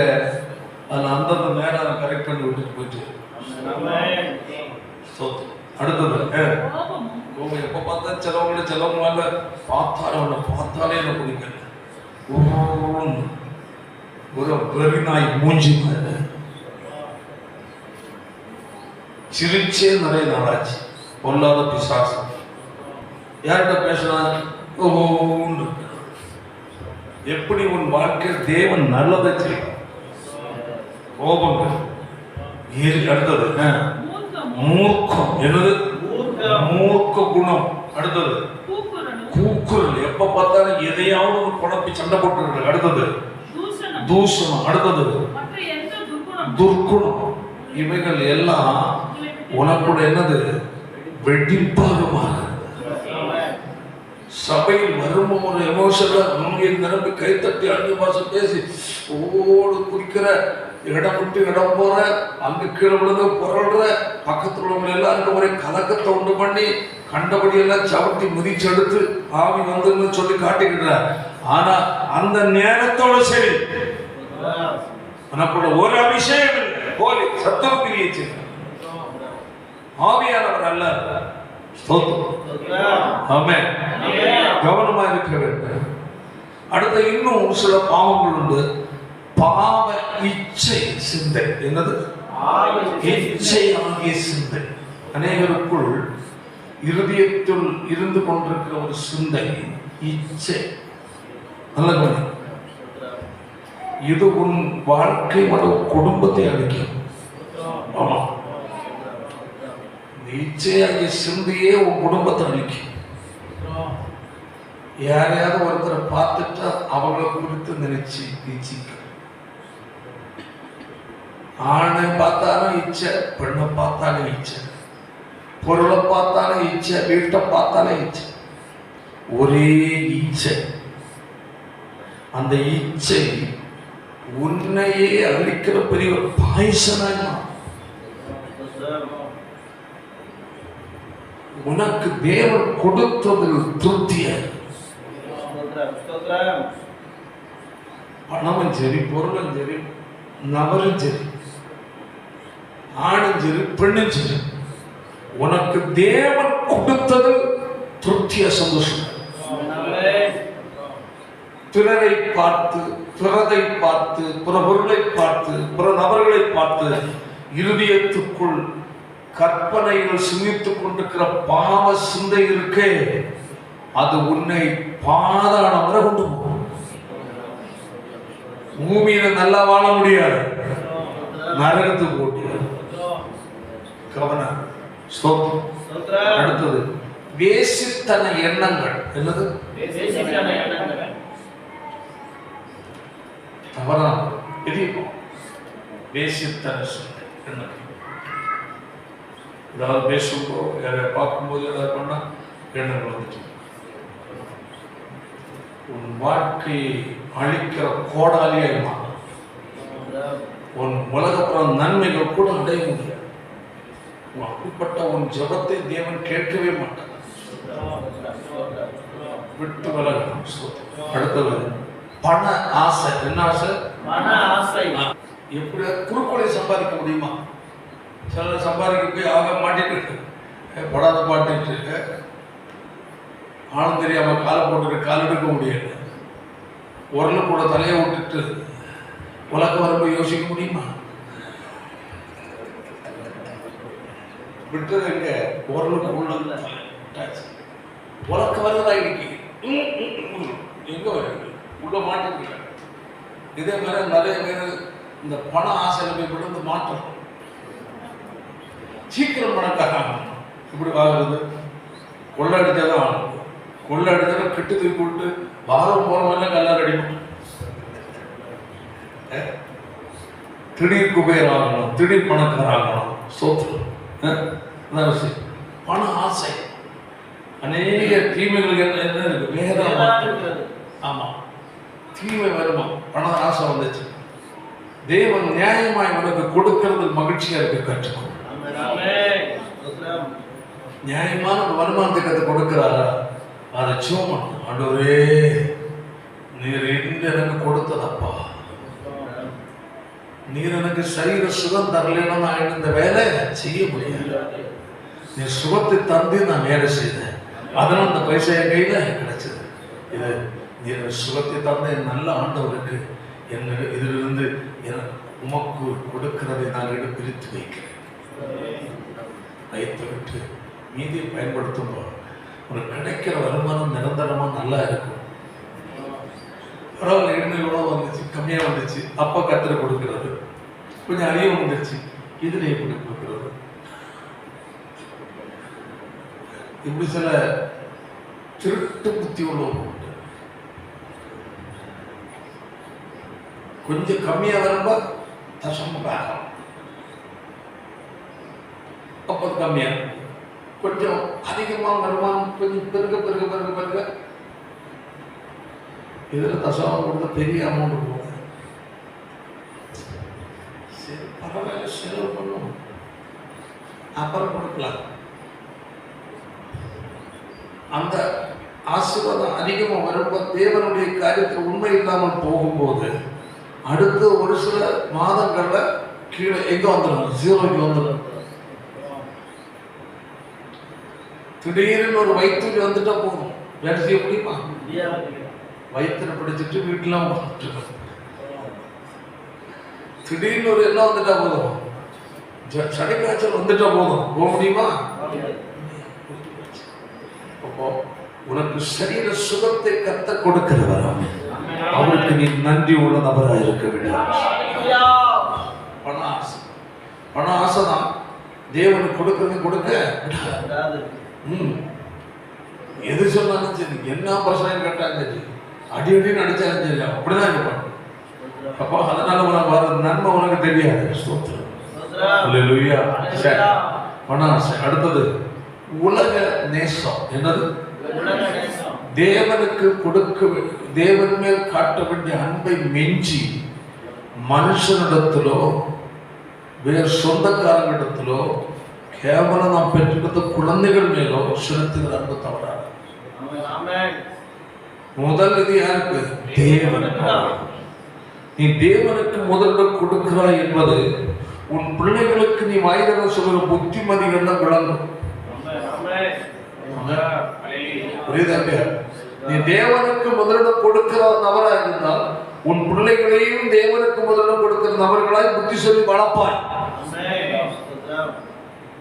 அதில் அந்தந்த நேரம் கரெக்ட் பண்ணி விட்டுட்டு போயிட்டு. அடுத்தது எப்ப பார்த்தா செலவங்க பார்த்தாலே என்ன பிடிக்கல, ஒரு வெறி நாய் மூஞ்சி மாதிரி சிரிச்சே நிறைய நாளாச்சு. பொல்லாத பிசாசம் யார்கிட்ட பேசினா எப்படி உன் வாழ்க்கை தேவன் நல்லதை செய்யும். கோபங்கள் அடுத்தது மூர்க்கம், என்னது மூர்க்க குணம். அடுத்தது கூக்குரல், எப்ப பார்த்தாலும் எதையாவது ஒரு குழப்பி சண்டை போட்டு. அடுத்தது தூஷணம். அடுத்தது துர்க்குணம். இவைகள் எல்லாம் உனக்குள்ள என்னது வெடிப்பாக மாறுது. சபையில் வரும் ஒரு எமோஷனலா நிரம்பி கைத்தட்டி அஞ்சு மாசம் பேசி ஓடு குடிக்கிற, இடம் விட்டு இடம் போற, அங்க கீழே விழுந்து புரள்ற, பக்கத்தில் உள்ளவங்க எல்லாருக்கும் ஒரே கலக்கத்தை உண்டு பண்ணி கண்டபடி எல்லாம் சவட்டி மிதிச்செடுத்து ஆவி வந்துன்னு சொல்லி காட்டிக்கிற. ஆனா அந்த நேரத்தோட சரி உனக்குள்ள ஒரு அபிஷேகம் இல்லை, போலி சத்தம் பிரிச்சு ஆவியானவர் அல்ல. கவனமா இருக்க வேண்டும். அடுத்த இன்னும் சில பாவங்கள் உண்டு. பாவ இச்சை சிந்தை. என்னது? இச்சை ஆகிய சிந்தை. அநேகருக்குள் இருதயத்தில் இருந்து கொண்டிருக்கிற ஒரு சிந்தை இச்சை. நல்ல இது உன் வாழ்க்கை மற்றும் குடும்பத்தை அழிக்கும். ஆமா, இச்சையாகிய சிந்தையே உன் குடும்பத்தை அழிக்கும். யாரையாவது ஒருத்தரை பார்த்துட்டா அவங்களை குறித்து நினைச்சு இச்சிக்க. ஆணை பார்த்தாலும் இச்சை, பெண்ணை பார்த்தாலும் இச்சை, பொருளை பார்த்தாலும் இச்சை, வீட்டை பார்த்தாலும் இச்சை, ஒரே இச்சை. அந்த இச்சை உன்னையே அழிக்கிற பெரிய ஒரு பாய்சனா. உனக்கு தேவன் கொடுத்ததில் திருப்திய. பணமும் சரி, பொருளும் சரி, நபரும் சரி, ஆணும் சரி, பெண்ணும் சரி, உனக்கு தேவன் கொடுத்தது திருப்திய, சந்தோஷம். பிறரை பார்த்து, பிறதை பார்த்து, பிற பொருளை பார்த்து, பிற நபர்களை பார்த்து இருதயத்துக்குள் கற்பனைகள் சிந்தித்துக் கொண்டிருக்கிற பாவ சிந்தை இருக்கே, அது உன்னை பாதாளம் வரை கொண்டு போகும். பூமியில நல்லா வாழ முடியாது, நரகத்துக்கு போட்டியாது. கவனம். அடுத்தது வேசித்தன எண்ணங்கள். என்னது? தவறான வேசித்தன சொன்னேன். என்ன ஏதாவது பேசும்போது யாரை பார்க்கும்போது ஏதாவது பண்ணா எண்ணங்கள் வந்துட்டு உன் வாழ்க்கையை அழிக்கிற கோடாலியாய் மாறும். உன் உலகப்புறம் நன்மைகள் கூட அடைய முடியாது. அப்படிப்பட்ட உன் ஜபத்தை தேவன் கேட்கவே மாட்டான். விட்டு விலகணும். அடுத்தது பண ஆசை. என்ன ஆசை? பண ஆசை. எப்படி குறுக்கோலை சம்பாதிக்க முடியுமா? சில சம்பாதிக்க போய் ஆக மாட்டிட்டு படாத பாட்டுட்டு ஆளும் தெரியாம காலை போட்டுட்டு கால் எடுக்க முடியாது. உரல கூட தலையை விட்டுட்டு உலக வரம்பு யோசிக்க முடியுமா? விட்டது எங்க? உரலுக்கு உள்ள உலக வரதாயிடுக்கு எங்க வருது உள்ள மாட்டிருக்க. இதே மாதிரி நிறைய பேர் இந்த பண ஆசையில போய் விழுந்து மாற்றம். சீக்கிரம் பணக்காரங்க இப்படி வாங்குறது, கொள்ளை அடிச்சாதான் ஆகும். கொள்ளை அடிச்சாலும் கெட்டு தூக்கி விட்டு வாரம் போறவெல்லாம் கல்லார் அடிப்போம். திடீர் குபேர் ஆகணும், திடீர் பணக்கார ஆகணும். சோத்து பண ஆசை அநேக தீமைகளுக்கு என்ன இருக்கு? வேதம். ஆமா, தீமை வருமா? பண ஆசை வந்துச்சு. தேவன் நியாயமாய் உனக்கு கொடுக்கிறது மகிழ்ச்சியா இருக்க கற்றுக்கணும். நியாயமான வருமான திட்டத்தை கொடுக்கிறாரா அதை சோமன் ஆண்டவரே நீர் இன்று எனக்கு கொடுத்ததப்பா, நீர் எனக்கு சரீர சுகம் தரலன்னா நான் இந்த வேலை செய்ய முடியாது. நீ சுகத்தை தந்து நான் வேலை செய்தேன், அதனால அந்த பைசா என் கையில கிடைச்சது. இது நீர் சுகத்தை தந்த என் நல்ல ஆண்டவருக்கு என்ன இதிலிருந்து உமக்கு கொடுக்கிறதை நான் பிரித்து வைக்கிறேன். வைத்து விட்டு மீதியை பயன்படுத்தும் உனக்கு கிடைக்கிற வருமானம் நிரந்தரமா நல்லா இருக்கும். பரவாயில்ல, 200 வந்துச்சு, கம்மியா வந்துச்சு, அப்ப கத்திர கொடுக்கிறது. கொஞ்சம் அதிகம் வந்துருச்சு, இதுல எப்படி கொடுக்கிறது? இப்படி சில திருட்டு புத்தி உள்ளவங்க உண்டு. கொஞ்சம் கம்மியா வரும்பா தசமாக அப்போ கம்மியா, கொஞ்சம் அதிகமாக வருமானம் கொஞ்சம் பெருக பெருக பெருக பெருக இதில் தசமாக கொடுத்த பெரிய அமௌண்ட் போகும். சரி பரவாயில்ல, செலவு பண்ணும், அப்புறம் கொடுக்கலாம். அந்த ஆசீர்வாதம் அதிகமாக வரும்போது தேவனுடைய காரியத்தில் உண்மை இல்லாமல் போகும்போது அடுத்த ஒரு சில மாதங்கள்ல கீழே எங்க வந்துடும்? ஜீரோக்கு வந்துடும். திடீர்னு ஒரு வயிற்று வந்துட்டா போதும், வேலை செய்ய முடியுமா? வயிற்று பிடிச்சிட்டு வீட்டுல திடீர்னு ஒரு எல்லாம் வந்துட்டா போதும், சளி காய்ச்சல் வந்துட்டா போதும், போக முடியுமா? அப்போ உனக்கு சரீர சுகத்தை கத்த கொடுக்கிறவர் அவருக்கு நீ நன்றி உள்ள நபராக இருக்க வேண்டும். பண ஆசை, பண ஆசைதான் தேவனுக்கு கொடுக்கறது கொடுக்க. எது சொன்னாலும் சரி, என்ன பிரச்சனை கேட்டாலும் சரி, அடி அடின்னு அடிச்சாலும் சரி, அப்படிதான் இருப்பான். அப்போ அதனால உனக்கு வர நன்மை உனக்கு தெரியாது. அல்லேலூயா. பண ஆசை. அடுத்தது உலக நேசம். என்னது? தேவனுக்கு கொடுக்க, தேவன் மேல் காட்ட வேண்டிய அன்பை மிஞ்சி மனுஷனிடத்திலோ வேறு சொந்தக்காரங்களிடத்திலோ கேவலம் நாம் பெற்றெடுத்த குழந்தைகள் மேலோ செலுத்துகிற அன்பு தவறாது. முதல் இது யாருக்கு? தேவன். நீ தேவனுக்கு முதலிடம் கொடுக்கிறாய் என்பது உன் பிள்ளைகளுக்கு நீ வாயில சொல்கிற புத்திமதிகள் விளங்கும். புரியுதா? நீ தேவனுக்கு முதலிடம் கொடுக்கிற நபரா இருந்தால் உன் பிள்ளைகளையும் தேவனுக்கு முதலிடம் கொடுக்கிற நபர்களாய் புத்தி சொல்லி வளர்ப்பாய்.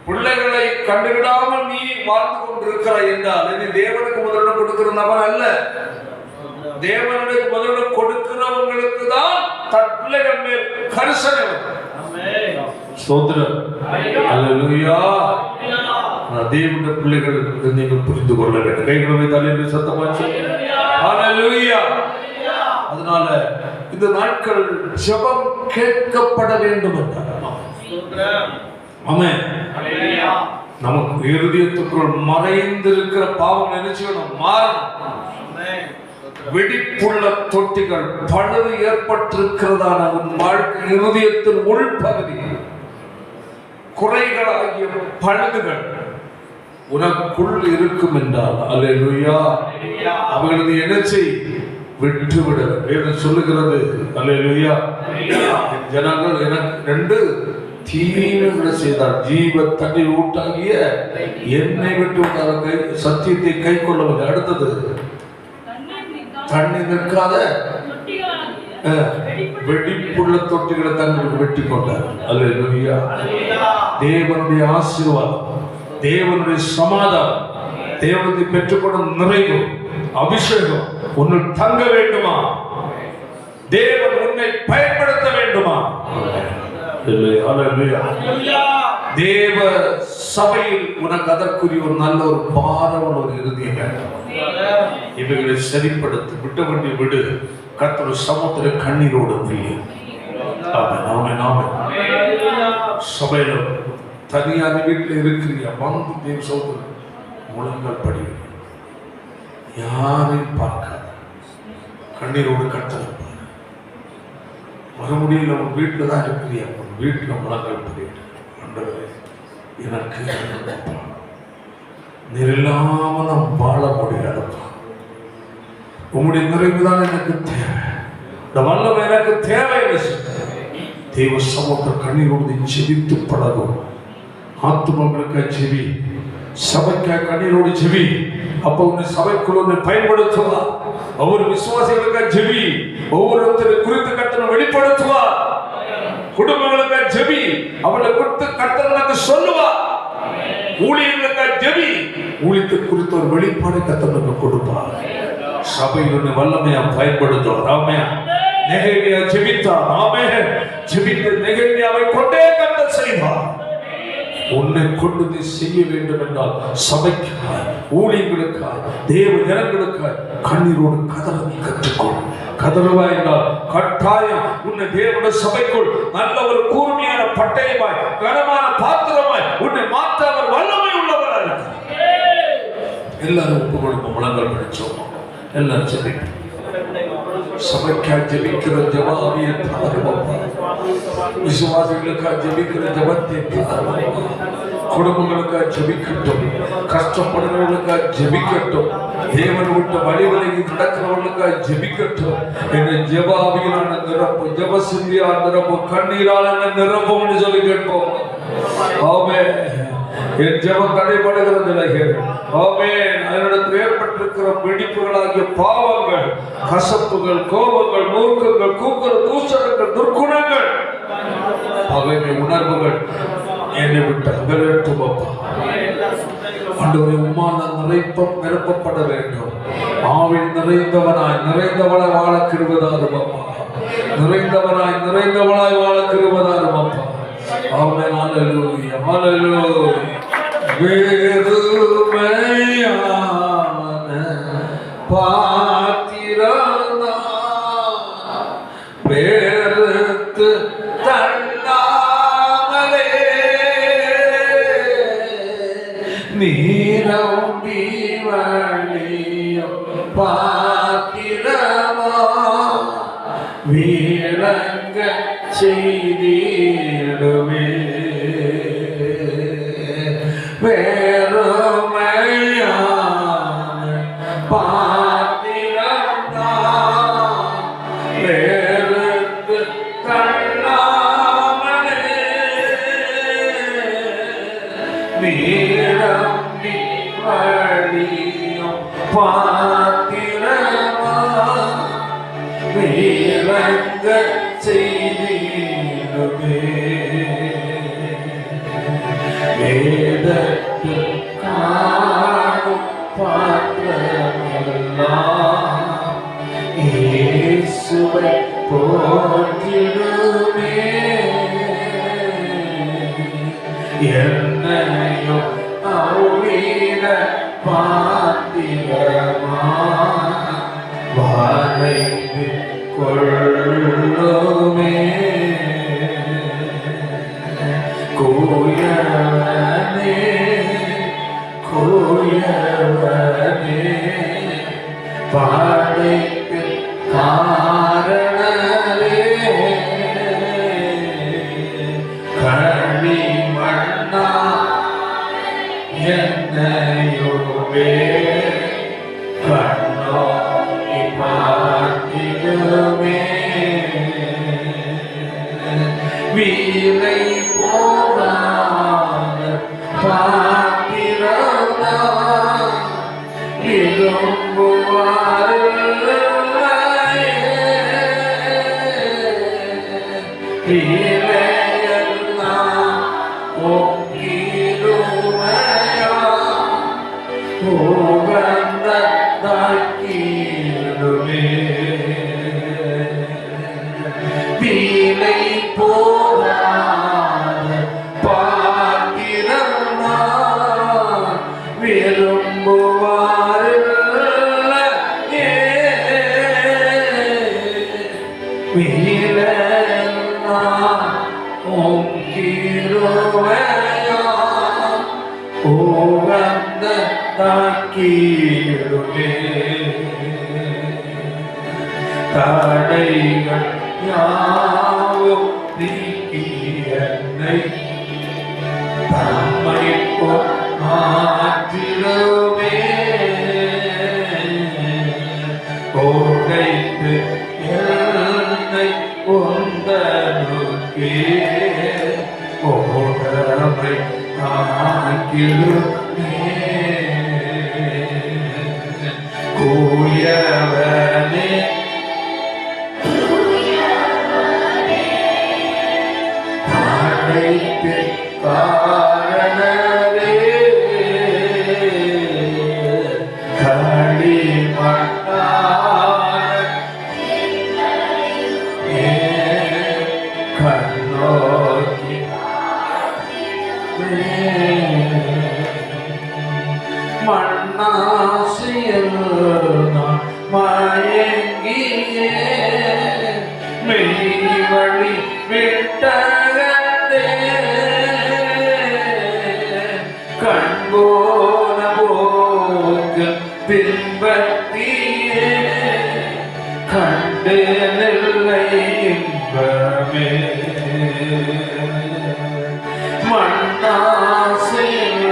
பிள்ளைகளை கண்டுவிடாமல் நீ வாழ்ந்து கொண்டிருக்கிறாய் என்றால் நீ தேவனுக்கு முதலிடம் கொடுக்கிற நபர் அல்ல. தேவனுக்கு முதலிடம் கொடுக்கிறவங்களுக்கு தான் தன் பிள்ளைகள் மேல் கரிசனை. ஸ்தோத்திரம். அல்லேலூயா. தேவனுடைய பிள்ளைகள் நீங்கள் புரிந்து கொள்ள வேண்டும். கைகளை தலையில் சத்தமா சொல்லுங்க. அல்லேலூயா. அதனால இந்த இந்த நாட்கள் ஜெபம் கேட்கப்பட வேண்டும் என்றார். ஆமென். நமக்கு இருதயத்துக்குள் மறைந்திருக்கிற பாவம் நினைச்சு மாறணும். வெடிப்புள்ள தொட்டிகள் பழுது ஏற்பட்டிருக்கிறதான உன் வாழ்க்கை இருதயத்தின் உள்பகுதி குறைகளாகிய பழுதுகள் உனக்குள் இருக்கும் என்றால் அல்லேலூயா, அவர்களது எண்ணத்தை விட்டுவிட வேதம் சொல்லுகிறது. அல்லேலூயா. ஜனங்கள் எனக்கு 2 தீமைகளை செய்தார். ஜீவ தண்ணீர் ஊட்டாகிய என்னை விட்டு சத்தியத்தை கை கொள்ளவில்லை. அடுத்தது தண்ணீர் நிற்காத வெடிப்புள்ள தொட்டிகளை தங்களுக்கு வெட்டி கொண்டார். அல்லேலூயா. தேவனுடைய ஆசீர்வாதம், தேவனுடைய சமாதானம், தேவனுடைய பெற்றுக்கொண்ட நிறைவு அபிஷேகம் உன்னில் தங்க வேண்டுமா? தேவன் உன்னை பயன்படுத்த வேண்டுமா? தேவ சபையில் உனக்கு அதற்குரிய ஒரு நல்ல ஒரு பாரம் ஒரு இருதயம் வேண்டும். இவைகளை சரிப்படுத்தி விட்ட வேண்டிய விடு. கர்த்தர் சமுத்திர கண்ணீரோடு சபையில தனியாக வீட்டில் இருக்கிறீங்க, வந்து தேவ சோதனை முழங்கள் படி யாரையும் பார்க்காத கண்ணீரோடு கட்டளை மறுபடியும் நம்ம வீட்டில் தான் இருக்கிறியா, வீட்டில் முழங்கள் படிட்டு ஆண்டவரே எனக்கு நீர் இல்லாம நாம் வாழ முடியாதப்பா. உங்களுடைய நிறைவுதான் எனக்கு தேவை, இந்த வல்லமை எனக்கு தேவை. தேவ சமூக கண்ணீரோடு செவித்து பழகும். ஆத்துமங்களுக்காக செவி, சபைக்காக கண்ணீரோடு செவி. அப்ப உன்னை சபைக்குள் உன்னை பயன்படுத்துவார். ஒவ்வொரு விசுவாசிகளுக்காக ஜெபி, ஒவ்வொருத்தரை குறித்து கர்த்தர் வெளிப்படுத்துவார். குடும்பங்களுக்காக ஜெபி, அவளை குறித்து கர்த்தர் நமக்கு சொல்லுவார். ஊழியர்களுக்காக ஜெபி, ஊழியத்தை குறித்து ஒரு வெளிப்பாடு கர்த்தர் நமக்கு கொடுப்பார். சபையில் உன்னை வல்லமையா பயன்படுத்துவார். ஆமென். நெகேமியா ஜெபித்தார். ஆமென். ஜெபித்து நெகேமியாவை கொண்டே கர்த்தர் செய்வார். உன்னை கொண்டு நீ செய்ய வேண்டும் என்றால் சபைக்காய், ஊழியர்களுக்காய், தேவ ஜனங்களுக்காய் கண்ணீரோடு கதற நீ கற்றுக்கொள். கதறுவா என்றால் கட்டாயம் உன்னை தேவனுடைய சபைக்குள் நல்ல ஒரு கூர்மையான பட்டயமாய், கனமான பாத்திரமாய் உன்னை மாற்ற அவர் வல்லமை உள்ளவராக இருக்கிறார். எல்லாரும் ஒப்பு கொடுப்போம். முழங்கள் படிச்சோம். எல்லாரும் ஜெபிப்போம். சபைக்காய் ஜெபிக்கிற ஜெபாவியை விசுவாசிகளுக்காக ஜெபிக்கிற ஜெபத்தை குடும்பங்களுக்காக ஜெபிக்கட்டும், கஷ்டப்படுறவர்களுக்காக ஜெபிக்கட்டும், தேவன் விட்ட வழிவலையில் நடக்கிறவர்களுக்காக ஜெபிக்கட்டும். என்ற ஜெபாவியான நிரப்பு, ஜெப சிந்தியா நிரப்பு, கண்ணீரால் நிரப்பும் சொல்லி கேட்போம். ஆமென். என் ஜெபம் தடைபடுகிறது. ஆமென். அதனிடத்தில் ஏற்பட்டிருக்கிற வெடிப்புகளாகிய பாவங்கள், கசப்புகள், கோபங்கள், மூர்க்கங்கள், கூக்குரல், தூஷணங்கள், துர்க்குணங்கள், பகைமை உணர்வுகள் என்னை விட்டு அகலட்டும். ஆண்டவரே உம்மால் நிரப்பப்பட வேண்டும். ஆவின் நிறைந்தவனாய் வாழ கிருபைதாரும் அப்பா. நிறைந்தவனாய் வாழ கிருபைதாரும் அப்பா. ஆமென். ஹல்லேலூயா, ஹல்லேலூயா. வெறுமையான பாத்திரனா வேறுத்து தள்ளாமலே நீரம்பி வழியும் பாத்திரமா வீரங்க செய்திடுவே. வேறுமையான பாத்திரம்னா வேறுத்து தள்ளாமலே நீரம்பி வழியும் பாத்திரமா வீரங்க செய்திடுவே. வேதத்து காணும் பாத்திரமெல்லாம் இயேசுவை போற்றிடுமே. என்னையும் அவ்வித பாத்திரமா வரைந்து கொள்ளுமே கோயவனே கோயவனே பாடைக்கு காரணரே களிமண்ணா என்னையோவே கண்ணோக்கி பார்த்திடுமே வீலை போகாத பாத்திரமா வீலை போகாத பாத்திரமா விரும்புவாரில்ல வீலெல்லாம் உம் கிருபையா உகந்ததாக்கிடுமே தடைகள் யாவும் நீக்கி என்னை தம்மை மாற்றிடுமே உடைத்து என்னை உந்தனுக்கே ஓடமை ஆக்கிடுமே கோயவனே பாடைக்கு காரணரே களிமண்ணான கண்ணோக்கி மண்ணாசியில் நான் மயங்கியே மெய் வழி விட்டகத்தே கண்போன போக்கு பின்பற்றியே கண்டு நெல்லை இன்பமே மண்ணாசியில்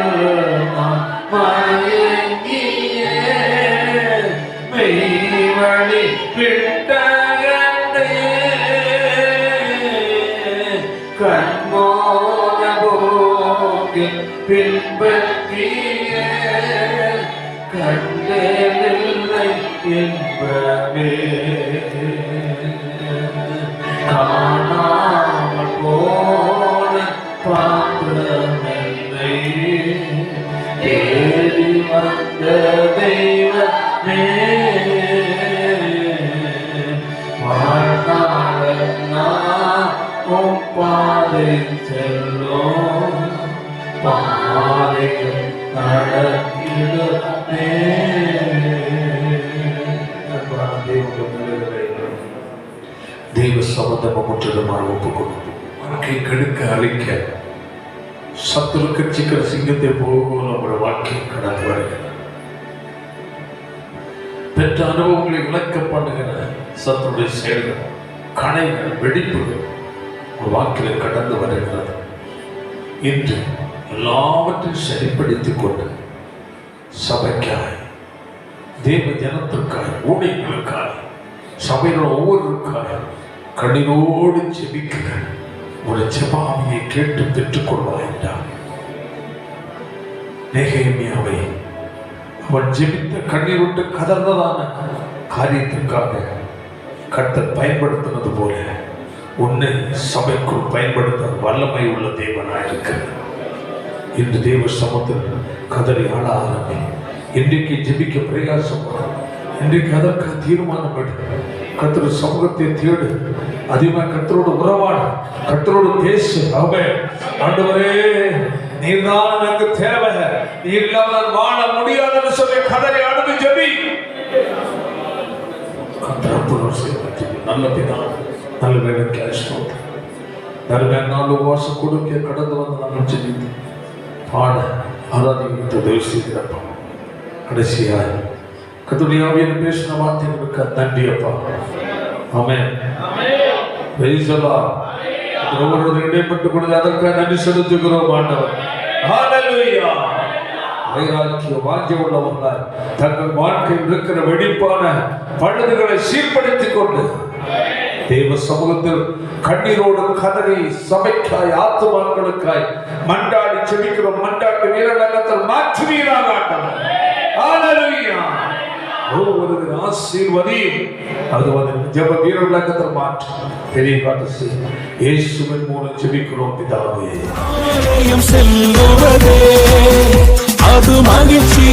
நான் மயங்கியே மெய் வழி விட்டகத்தே கண்மோன போக்கு பின்பற்றிய கண்டேனில்லை என்பமே காணாமல் போன பாத்திரமென்னை தேடி வந்த தெய்வமே வாழ்நாளெல்லாம் உம் பாதை செல்லும் பாதைகள் நடத்திடுமே தெய்வ சம்பந்தம் முற்றிலுமாக ஒப்புக்கொண்டு வாழ்க்கை கெடுக்க அழிக்க சத்துரு கட்சிக்கிற சிங்கத்தை போகும் நம்முடைய வாழ்க்கையை கடந்து வருகிறது பெற்ற அனுபவங்களை விளக்க பண்ணுகிற சத்துருடைய செயல்கள் கணைகள் வெடிப்புகள் ஒரு வாக்கில் கடந்து வருகிறது. இன்று எல்லாவற்றையும் சரிப்படுத்திக் கொண்டு சபைக்காய் தேவ ஜனத்திற்காய் ஊழியர்களுக்காய் சபையில் ஒவ்வொருக்காய் கண்ணீரோடு ஜெபிக்கிற ஒரு ஜெபாவியை கேட்டு பெற்றுக் கொள்வாய் என்றார். நெகேமியாவை அவன் ஜெபித்த கண்ணீர் விட்டு கதர்ந்ததான காரியத்திற்காக கர்த்தர் பயன்படுத்தினது போல உன்னை சபைக்குள் பயன்படுத்த வல்லமை உள்ள தேவனாயிருக்கிறார். இன்று தேவ சமத்தில் கதறி ஆள ஆரம்பி. இன்றைக்கு ஜெபிக்க பிரயாசப்படும். இன்றைக்கு அதற்கு தீர்மானம் எடு. கர்த்தர் சமூகத்தை தேடு. அதிகமாக கர்த்தரோடு உறவாடு. கர்த்தரோடு பேசு. ஆண்டவரே, நீர்தான் எனக்கு தேவை. நீர் இல்லாமல் வாழ முடியாதுன்னு சொல்லி கதறி அழுது ஜெபி. நல்ல பிதா, நல்ல வேலைக்கு ஸ்தோத்திரம். தருமையான நாள் உபவாசம் கொடுக்க கடந்து வந்து நாங்கள் ஜெபித்து பாட ஆராதித்து உதவி செய்கிறப்பா. கடைசியாக கர்த்தருடைய ஆவியானவர் பேசின வார்த்தைகளுக்கு நன்றி அப்பா. ஆமென். Praise the Lord. ஒவ்வொருவரும் இடைப்பட்டுக் கொண்டு அதற்காக நன்றி செலுத்துகிறோம் ஆண்டவர். ஹalleluya. வைராக்கிய வாஞ்சை உள்ளவர்களாய் தங்கள் வாழ்க்கையில் இருக்கிற வெடிப்பான பழுதுகளை சீர்படுத்திக் கொண்டு தேவ சமூகத்தில் கண்ணீரோடு கதறி சபைக்காய் ஆத்துமாக்களுக்காய் மண்டாடி செபிக்கிறோம். மண்டாட்டு வீரலகத்தில் மாற்றுவீராக ஆண்டவர். ஹalleluya. ஒவ்வொரு ஆசீர்வதியும் அது ஜெப வீரலகத்தில் மாற்று பெரிய காட்டு இயேசுவின் மூலம் ஜெபிக்கிறோம் பிதாவே. செல்லுவதே அது மகிழ்ச்சி